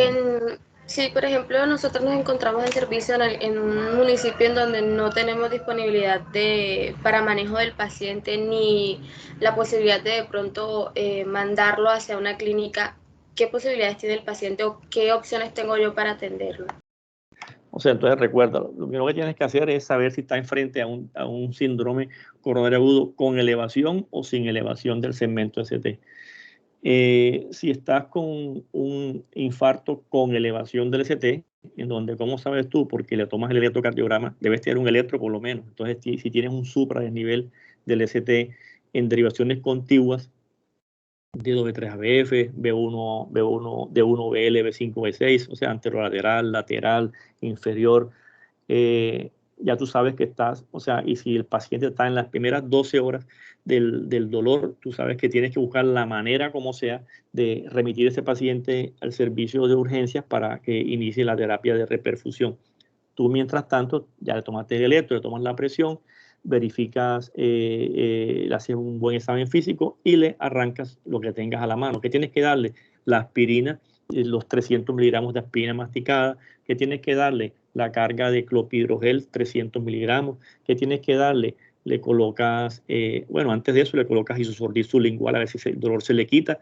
Si, por ejemplo, nosotros nos encontramos en servicio en un municipio en donde no tenemos disponibilidad para manejo del paciente ni la posibilidad de pronto mandarlo hacia una clínica, ¿qué posibilidades tiene el paciente o qué opciones tengo yo para atenderlo? O sea, entonces recuerda, lo primero que tienes que hacer es saber si está enfrente a un síndrome coronario agudo con elevación o sin elevación del segmento ST. Si estás con un infarto con elevación del ST, en donde, ¿cómo sabes tú? Porque le tomas el electrocardiograma, debes tener un electro por lo menos. Entonces, si tienes un supra del nivel del ST en derivaciones contiguas, D2, B3, ABF, B1, D1, BL, B5, B6, o sea, anterolateral, lateral, inferior, ya tú sabes que estás, o sea, y si el paciente está en las primeras 12 horas del dolor, tú sabes que tienes que buscar la manera, como sea, de remitir ese paciente al servicio de urgencias para que inicie la terapia de reperfusión. Tú, mientras tanto, ya le tomaste el electro, le tomas la presión, verificas, le haces un buen examen físico y le arrancas lo que tengas a la mano. ¿Qué tienes que darle? La aspirina, los 300 miligramos de aspirina masticada. ¿Qué tienes que darle? La carga de clopidogrel, 300 miligramos. ¿Qué tienes que darle? Le colocas, bueno, antes de eso le colocas isosordil sublingual, a ver si el dolor se le quita.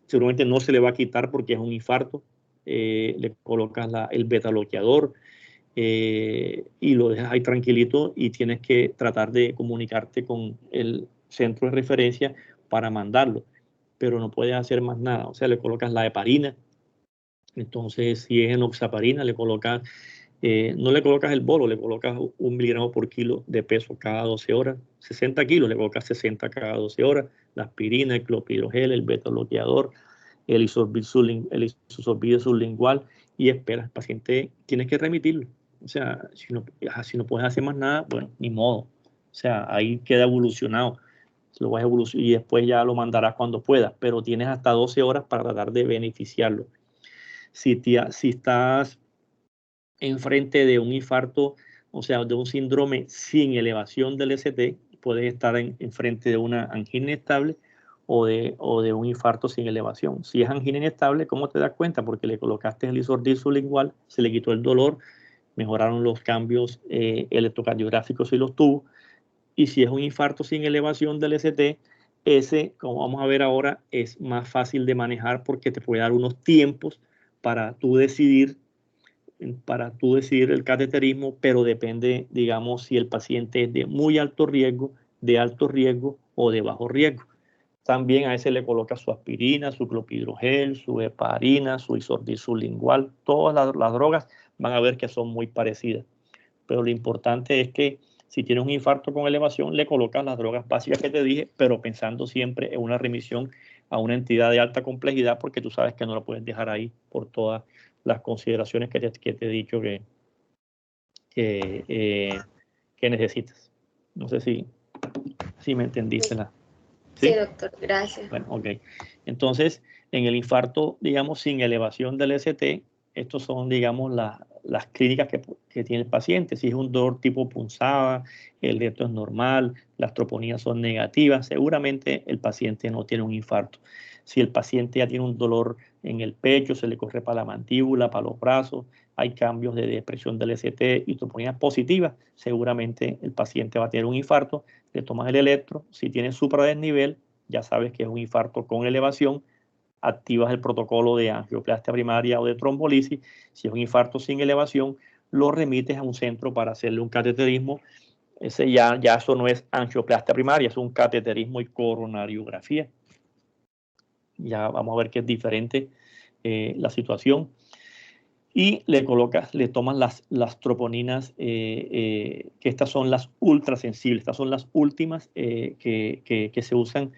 Seguramente no se le va a quitar porque es un infarto. Le colocas el beta bloqueador. Y lo dejas ahí tranquilito y tienes que tratar de comunicarte con el centro de referencia para mandarlo, pero no puedes hacer más nada. O sea, le colocas la heparina. Entonces, si es enoxaparina, le colocas, no le colocas el bolo, le colocas 1 miligramo por kilo de peso cada 12 horas. 60 kilos, le colocas 60 cada 12 horas. La aspirina, el clopidogrel, el beta bloqueador, el isosorbide sublingual, y esperas. El paciente tienes que remitirlo. O sea, si no puedes hacer más nada, bueno, ni modo. O sea, ahí queda evolucionado. Lo vas a evolucionar y después ya lo mandarás cuando puedas, pero tienes hasta 12 horas para tratar de beneficiarlo. Si estás enfrente de un infarto, o sea, de un síndrome sin elevación del ST, puedes estar enfrente de una angina inestable o de un infarto sin elevación. Si es angina inestable, ¿cómo te das cuenta? Porque le colocaste el isordil sublingual, se le quitó el dolor, mejoraron los cambios electrocardiográficos y los tubos. Y si es un infarto sin elevación del ST, ese, como vamos a ver ahora, es más fácil de manejar porque te puede dar unos tiempos para tú decidir para tú decidir el cateterismo, pero depende, digamos, si el paciente es de muy alto riesgo, de alto riesgo o de bajo riesgo. También a veces le coloca su aspirina, su clopidogrel, su heparina, su isordil sublingual. Todas las drogas van a ver que son muy parecidas. Pero lo importante es que si tienes un infarto con elevación, le colocas las drogas básicas que te dije, pero pensando siempre en una remisión a una entidad de alta complejidad, porque tú sabes que no la puedes dejar ahí por todas las consideraciones que te he dicho que necesitas. No sé si me entendiste. Sí, doctor, gracias. Bueno, ok. Entonces, en el infarto, digamos, sin elevación del ST, estos son, digamos, las clínicas que tiene el paciente. Si es un dolor tipo punzada, el reto es normal, las troponías son negativas, seguramente el paciente no tiene un infarto. Si el paciente ya tiene un dolor en el pecho, se le corre para la mandíbula, para los brazos, hay cambios de depresión del ST y troponías positivas, seguramente el paciente va a tener un infarto. Le tomas el electro, si tiene supradesnivel, ya sabes que es un infarto con elevación, activas el protocolo de angioplastia primaria o de trombolisis. Si es un infarto sin elevación, lo remites a un centro para hacerle un cateterismo. Ese ya eso no es angioplastia primaria, es un cateterismo y coronariografía. Ya vamos a ver que es diferente la situación. Y le tomas las troponinas, que estas son las ultrasensibles, estas son las últimas que se usan.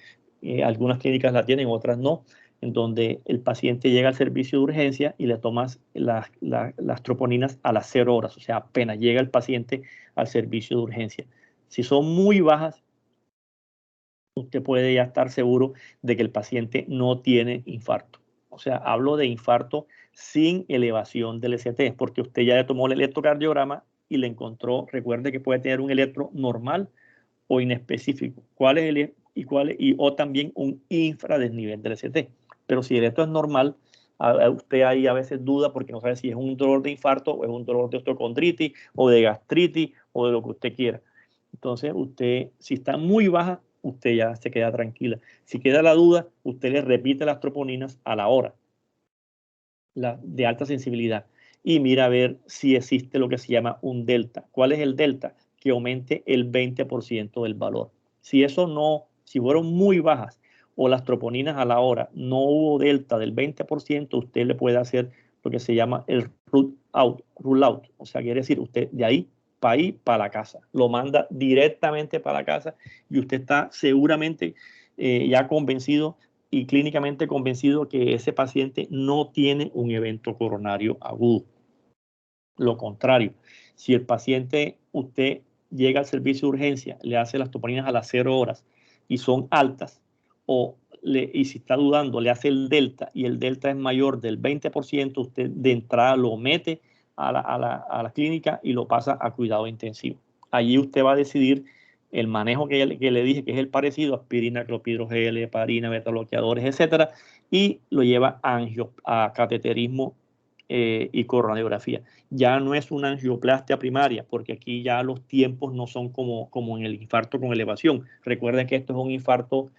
Algunas clínicas la tienen, otras no, en donde el paciente llega al servicio de urgencia y le tomas las troponinas a las 0 horas, o sea, apenas llega el paciente al servicio de urgencia. Si son muy bajas, usted puede ya estar seguro de que el paciente no tiene infarto. O sea, hablo de infarto sin elevación del ST, porque usted ya le tomó el electrocardiograma y le encontró, recuerde que puede tener un electro normal o inespecífico. ¿Cuál es o también un infradesnivel del ST? Pero si el electro es normal, usted ahí a veces duda porque no sabe si es un dolor de infarto o es un dolor de osteocondritis o de gastritis o de lo que usted quiera. Entonces, usted, si está muy baja, usted ya se queda tranquila. Si queda la duda, usted le repite las troponinas a la hora, de alta sensibilidad, y mira a ver si existe lo que se llama un delta. ¿Cuál es el delta? Que aumente el 20% del valor. Si fueron muy bajas o las troponinas a la hora no hubo delta del 20%, usted le puede hacer lo que se llama el rule out. O sea, quiere decir, usted de ahí para la casa, lo manda directamente para la casa y usted está seguramente ya convencido y clínicamente convencido que ese paciente no tiene un evento coronario agudo. Lo contrario, si el paciente, usted llega al servicio de urgencia, le hace las troponinas a las 0 horas y son altas, y si está dudando, le hace el delta y el delta es mayor del 20%, usted de entrada lo mete a la clínica y lo pasa a cuidado intensivo. Allí usted va a decidir el manejo que le dije, que es el parecido, aspirina, clopidogrel, heparina, beta-bloqueadores, etcétera, y lo lleva a cateterismo y coronariografía. Ya no es una angioplastia primaria, porque aquí ya los tiempos no son como en el infarto con elevación. Recuerden que esto es un infarto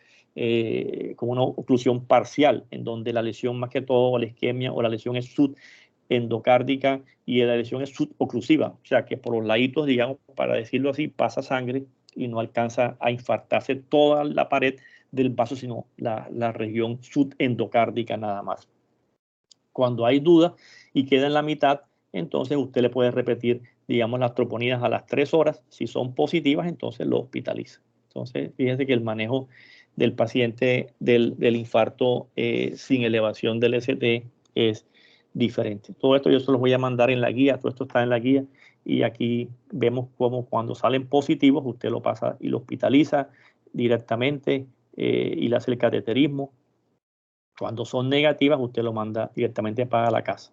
con una oclusión parcial, en donde la lesión más que todo, la isquemia o la lesión es subendocárdica y la lesión es suboclusiva, o sea que por los laditos, digamos, para decirlo así, pasa sangre y no alcanza a infartarse toda la pared del vaso, sino la región subendocárdica nada más. Cuando hay duda y queda en la mitad, entonces usted le puede repetir, digamos, las troponinas a las 3 horas. Si son positivas, entonces lo hospitaliza. Entonces, fíjense que el manejo del paciente del infarto sin elevación del ST es diferente. Todo esto yo se los voy a mandar en la guía, todo esto está en la guía y aquí vemos cómo cuando salen positivos usted lo pasa y lo hospitaliza directamente y le hace el cateterismo. Cuando son negativas, usted lo manda directamente para la casa.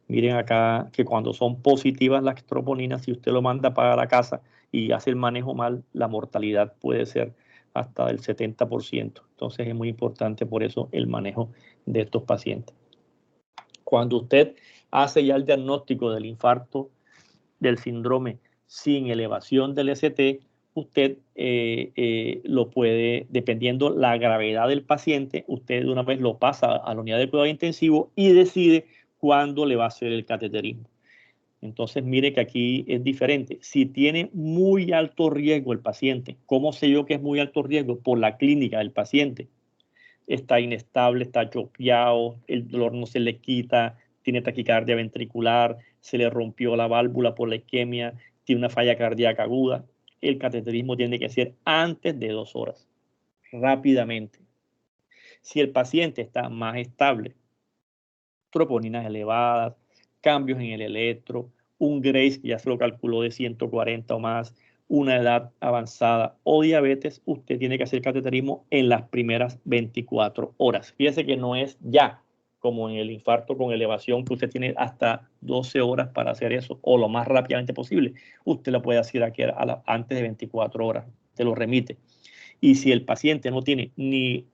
Miren acá que cuando son positivas las troponinas, si usted lo manda para la casa y hace el manejo mal, la mortalidad puede ser hasta del 70%. Entonces es muy importante por eso el manejo de estos pacientes. Cuando usted hace ya el diagnóstico del infarto, del síndrome sin elevación del ST, usted lo puede, dependiendo la gravedad del paciente, usted de una vez lo pasa a la unidad de cuidado intensivo y decide cuándo le va a hacer el cateterismo. Entonces, mire que aquí es diferente. Si tiene muy alto riesgo el paciente, ¿cómo sé yo que es muy alto riesgo? Por la clínica del paciente. Está inestable, está choqueado, el dolor no se le quita, tiene taquicardia ventricular, se le rompió la válvula por la isquemia, tiene una falla cardíaca aguda. El cateterismo tiene que ser antes de 2 horas, rápidamente. Si el paciente está más estable, troponinas elevadas, cambios en el electro, un Grace que ya se lo calculó de 140 o más, una edad avanzada o diabetes, usted tiene que hacer cateterismo en las primeras 24 horas. Fíjese que no es ya, como en el infarto con elevación, que usted tiene hasta 12 horas para hacer eso, o lo más rápidamente posible. Usted lo puede hacer aquí antes de 24 horas, te lo remite. Y si el paciente no tiene ni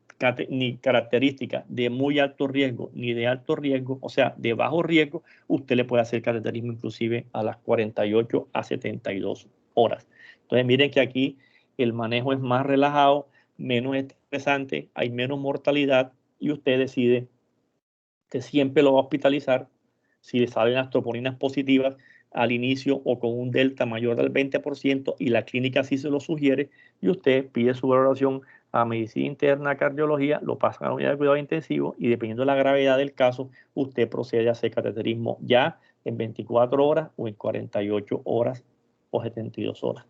características de muy alto riesgo ni de alto riesgo, o sea, de bajo riesgo, usted le puede hacer cateterismo inclusive a las 48 a 72 horas. Entonces, miren que aquí el manejo es más relajado, menos estresante, hay menos mortalidad y usted decide que siempre lo va a hospitalizar si le salen las troponinas positivas al inicio o con un delta mayor del 20% y la clínica sí se lo sugiere y usted pide su valoración a medicina interna, cardiología, lo pasan a la unidad de cuidado intensivo y dependiendo de la gravedad del caso, usted procede a hacer cateterismo ya en 24 horas o en 48 horas o 72 horas.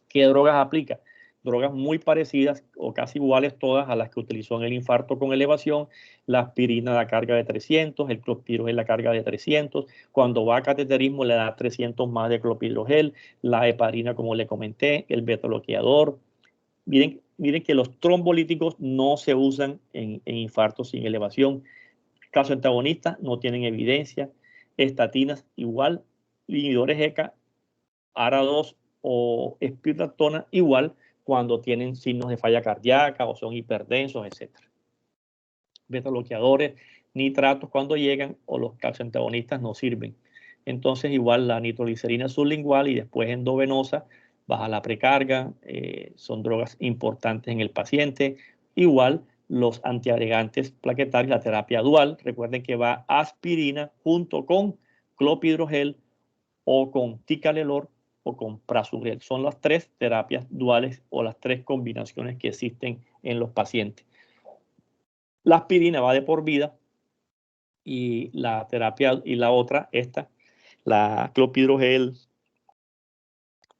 ¿Qué drogas aplica? Drogas muy parecidas o casi iguales todas a las que utilizó en el infarto con elevación, la aspirina la carga de 300, el clopidogrel la carga de 300, cuando va a cateterismo le da 300 más de clopidogrel, la heparina como le comenté, el beta-bloqueador. Miren que los trombolíticos no se usan en infartos sin elevación. Casos antagonistas no tienen evidencia, estatinas igual, inhibidores ECA, ARA2 o espiractona igual cuando tienen signos de falla cardíaca o son hiperdensos, etc. Beta bloqueadores, nitratos cuando llegan o los calcioantagonistas no sirven. Entonces igual la nitroglicerina sublingual y después endovenosa baja la precarga, son drogas importantes en el paciente. Igual los antiagregantes plaquetarios, la terapia dual, recuerden que va aspirina junto con clopidogrel o con ticagrelor o con prasugrel. Son las 3 terapias duales o las 3 combinaciones que existen en los pacientes. La aspirina va de por vida y la terapia y la otra, la clopidogrel,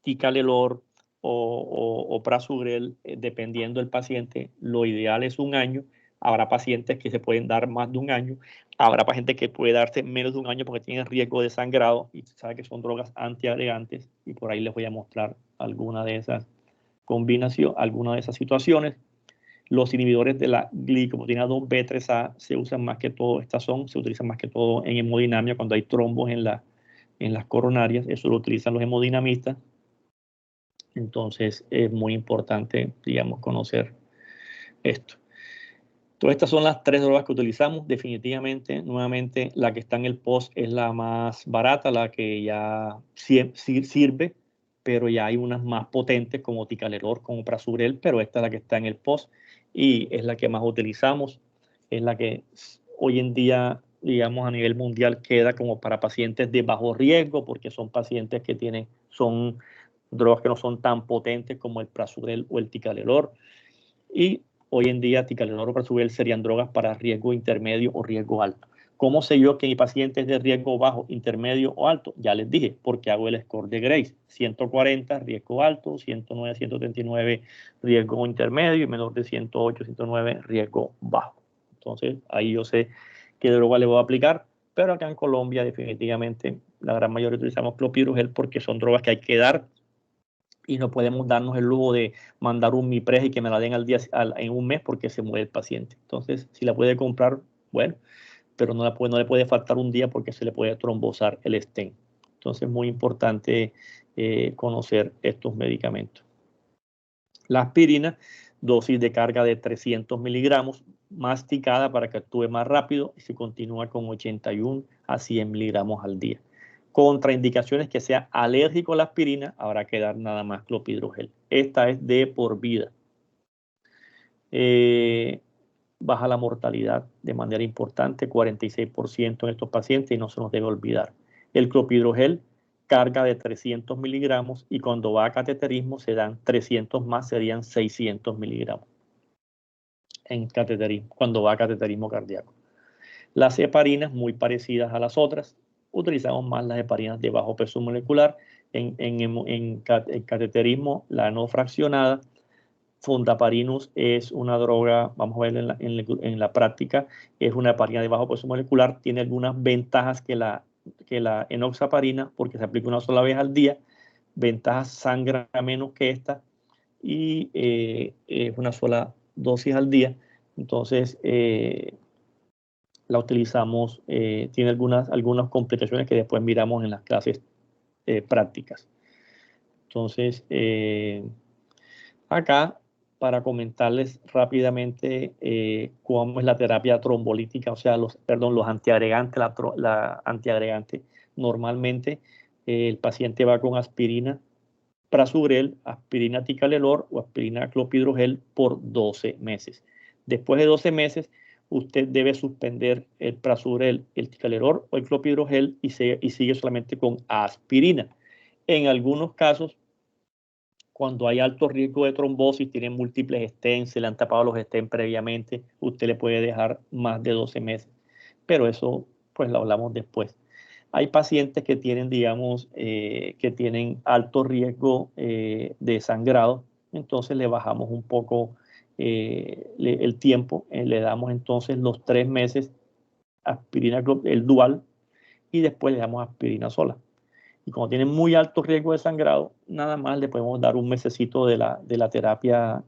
ticagrelor o prasugrel, dependiendo del paciente, lo ideal es 1 año. Habrá pacientes que se pueden dar más de 1 año. Habrá pacientes que puede darse menos de 1 año porque tienen riesgo de sangrado y sabe que son drogas antiagregantes y por ahí les voy a mostrar alguna de esas combinaciones, alguna de esas situaciones. Los inhibidores de la glicoproteína 2B3A se usan más que todo, se utilizan más que todo en hemodinamia cuando hay trombos en las coronarias, eso lo utilizan los hemodinamistas. Entonces es muy importante, digamos, conocer esto. Todas estas son las 3 drogas que utilizamos. Definitivamente, nuevamente, la que está en el post es la más barata, la que ya sirve, pero ya hay unas más potentes como ticagrelor, como prasugrel, pero esta es la que está en el post y es la que más utilizamos. Es la que hoy en día, digamos, a nivel mundial queda como para pacientes de bajo riesgo, porque son pacientes que son drogas que no son tan potentes como el prasugrel o el ticagrelor. Y hoy en día ticagrelor o prasugrel serían drogas para riesgo intermedio o riesgo alto. ¿Cómo sé yo que mi paciente es de riesgo bajo, intermedio o alto? Ya les dije, porque hago el score de Grace. 140, riesgo alto, 109, 139, riesgo intermedio y menor de 108, 109, riesgo bajo. Entonces, ahí yo sé qué droga le voy a aplicar, pero acá en Colombia definitivamente la gran mayoría utilizamos clopidogrel porque son drogas que hay que dar y no podemos darnos el lujo de mandar un Mipres y que me la den en 1 mes porque se muere el paciente. Entonces, si la puede comprar, bueno, pero no le puede faltar un día porque se le puede trombosar el stent. Entonces, es muy importante conocer estos medicamentos. La aspirina, dosis de carga de 300 miligramos, masticada para que actúe más rápido y se continúa con 81 a 100 miligramos al día. Contraindicaciones: que sea alérgico a la aspirina, habrá que dar nada más clopidogrel. Esta es de por vida. Baja la mortalidad de manera importante, 46% en estos pacientes, y no se nos debe olvidar. El clopidogrel carga de 300 miligramos y cuando va a cateterismo se dan 300 más, serían 600 miligramos en cateterismo, cuando va a cateterismo cardíaco. Las heparinas, muy parecidas a las otras, utilizamos más las heparinas de bajo peso molecular. En cateterismo, la no fraccionada, Fondaparinus es una droga, vamos a ver en la práctica, es una heparina de bajo peso molecular, tiene algunas ventajas que la enoxaparina, porque se aplica una sola vez al día, ventajas sangra menos que esta y es una sola dosis al día, entonces la utilizamos, tiene algunas complicaciones que después miramos en las clases prácticas. Entonces, acá, para comentarles rápidamente cómo es la terapia trombolítica, o sea, los antiagregantes, la antiagregante. Normalmente el paciente va con aspirina prasugrel, aspirina ticagrelor o aspirina clopidogrel por 12 meses. Después de 12 meses, usted debe suspender el prasugrel, el ticagrelor o el clopidogrel y sigue solamente con aspirina. En algunos casos, cuando hay alto riesgo de trombosis, tienen múltiples stents, se le han tapado los stents previamente, usted le puede dejar más de 12 meses, pero eso pues lo hablamos después. Hay pacientes que tienen, digamos, que tienen alto riesgo de sangrado, entonces le bajamos un poco el tiempo, le damos entonces los 3 meses aspirina, el dual, y después le damos aspirina sola. Y como tienen muy alto riesgo de sangrado, nada más le podemos dar un mesecito de la terapia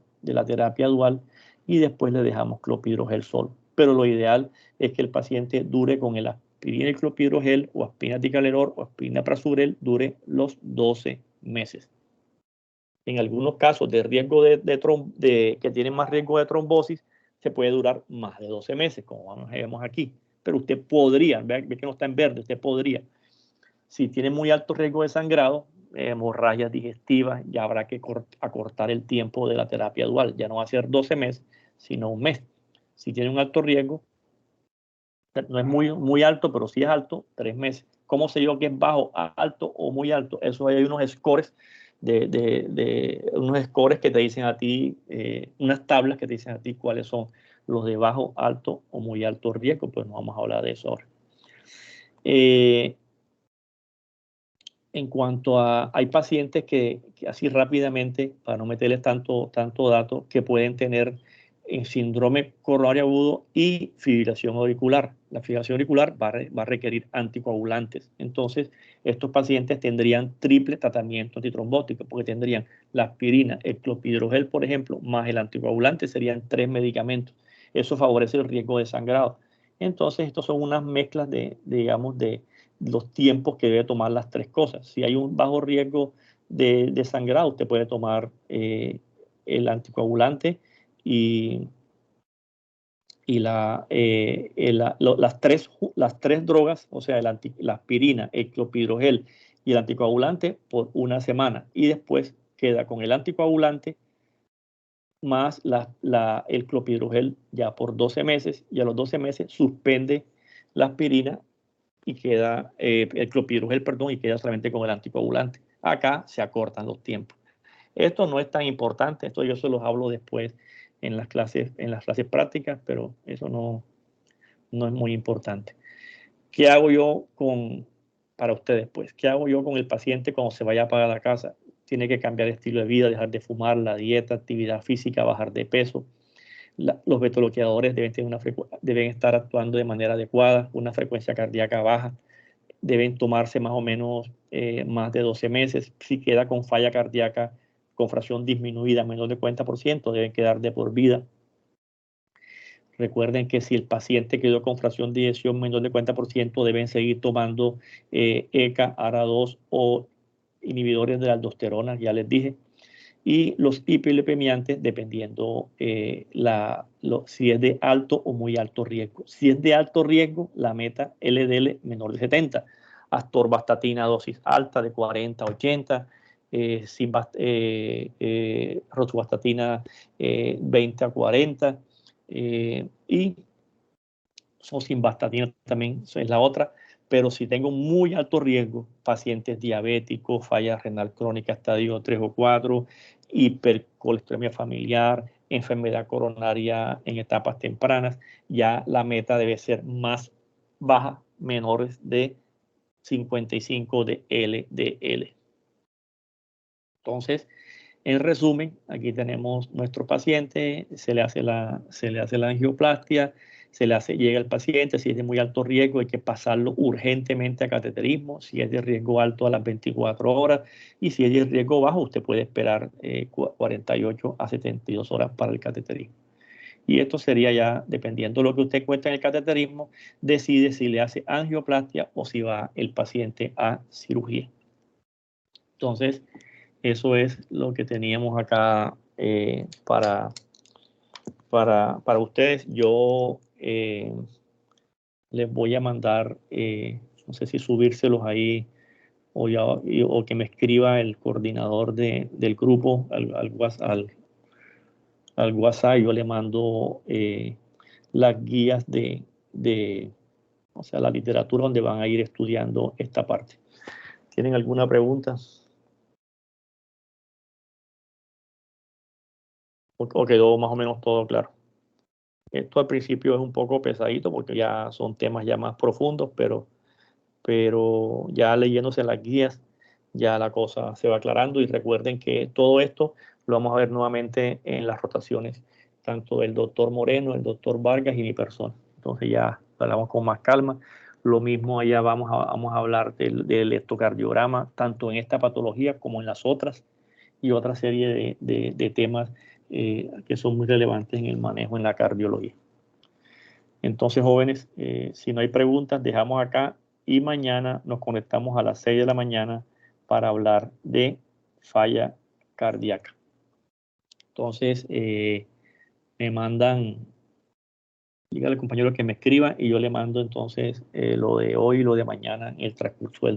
dual y después le dejamos clopidogrel solo. Pero lo ideal es que el paciente dure con el aspirina y clopidogrel o aspirina ticagrelor o aspirina prasugrel, dure los 12 meses. En algunos casos de riesgo que tienen más riesgo de trombosis, se puede durar más de 12 meses, como vemos aquí. Pero usted podría, ve que no está en verde, usted podría. Si tiene muy alto riesgo de sangrado, hemorragias digestivas, ya habrá que acortar el tiempo de la terapia dual. Ya no va a ser 12 meses, sino un mes. Si tiene un alto riesgo, no es muy alto, pero sí es alto, 3 meses. ¿Cómo sé yo que es bajo, alto o muy alto? Eso hay unos scores, unos scores que te dicen a ti, unas tablas que te dicen a ti cuáles son los de bajo, alto o muy alto riesgo. Pues no vamos a hablar de eso ahora. En cuanto a, hay pacientes que así rápidamente, para no meterles tanto dato, que pueden tener síndrome coronario agudo y fibrilación auricular. La fibrilación auricular va a requerir anticoagulantes. Entonces, estos pacientes tendrían triple tratamiento antitrombótico, porque tendrían la aspirina, el clopidogrel, por ejemplo, más el anticoagulante, serían 3 medicamentos. Eso favorece el riesgo de sangrado. Entonces, estos son unas mezclas digamos, de los tiempos que debe tomar las 3 cosas. Si hay un bajo riesgo de sangrado, usted puede tomar el anticoagulante y las tres drogas, o sea, la aspirina, el clopidogrel y el anticoagulante por una semana. Y después queda con el anticoagulante más el clopidogrel ya por 12 meses, y a los 12 meses suspende la aspirina y queda el clopidogrel, y queda solamente con el anticoagulante. Acá se acortan los tiempos. Esto no es tan importante, esto yo se los hablo después en las clases prácticas, pero eso no es muy importante. ¿Qué hago yo para ustedes, pues? ¿Qué hago yo con el paciente cuando se vaya para la casa? Tiene que cambiar el estilo de vida, dejar de fumar, la dieta, actividad física, bajar de peso. Los betaloqueadores deben estar actuando de manera adecuada, una frecuencia cardíaca baja, deben tomarse más o menos más de 12 meses. Si queda con falla cardíaca con fracción disminuida, menos de 40%, deben quedar de por vida. Recuerden que si el paciente quedó con fracción de eyección menos de 40%, deben seguir tomando ECA, ARA2 o inhibidores de la aldosterona, ya les dije. Y los hiperlipemiantes, dependiendo si es de alto o muy alto riesgo. Si es de alto riesgo, la meta LDL menor de 70. Atorvastatina dosis alta de 40 a 80. Rosuvastatina 20 a 40. Y simvastatina también es la otra. pero si tengo muy alto riesgo, pacientes diabéticos, falla renal crónica estadio 3 o 4, hipercolesterolemia familiar, enfermedad coronaria en etapas tempranas, ya la meta debe ser más baja, menores de 55 de LDL. Entonces, en resumen, aquí tenemos nuestro paciente, se le hace la angioplastia, llega el paciente, si es de muy alto riesgo hay que pasarlo urgentemente a cateterismo, si es de riesgo alto a las 24 horas y si es de riesgo bajo usted puede esperar 48 a 72 horas para el cateterismo. Y esto sería ya, dependiendo de lo que usted cuenta en el cateterismo, decide si le hace angioplastia o si va el paciente a cirugía. Entonces, eso es lo que teníamos acá para ustedes. Yo les voy a mandar, no sé si subírselos ahí o que me escriba el coordinador del grupo al WhatsApp. Yo le mando las guías o sea, la literatura donde van a ir estudiando esta parte. ¿Tienen alguna pregunta? ¿O quedó más o menos todo claro? Esto al principio es un poco pesadito porque ya son temas ya más profundos, pero ya leyéndose las guías, ya la cosa se va aclarando y recuerden que todo esto lo vamos a ver nuevamente en las rotaciones, tanto del doctor Moreno, el doctor Vargas y mi persona. Entonces ya hablamos con más calma. Lo mismo allá vamos a hablar del electrocardiograma, tanto en esta patología como en las otras y otra serie de temas que son muy relevantes en el manejo en la cardiología. Entonces, jóvenes, si no hay preguntas, dejamos acá y mañana nos conectamos a las 6 de la mañana para hablar de falla cardíaca. Entonces, me mandan, dígale al compañero que me escriba y yo le mando entonces lo de hoy y lo de mañana en el transcurso del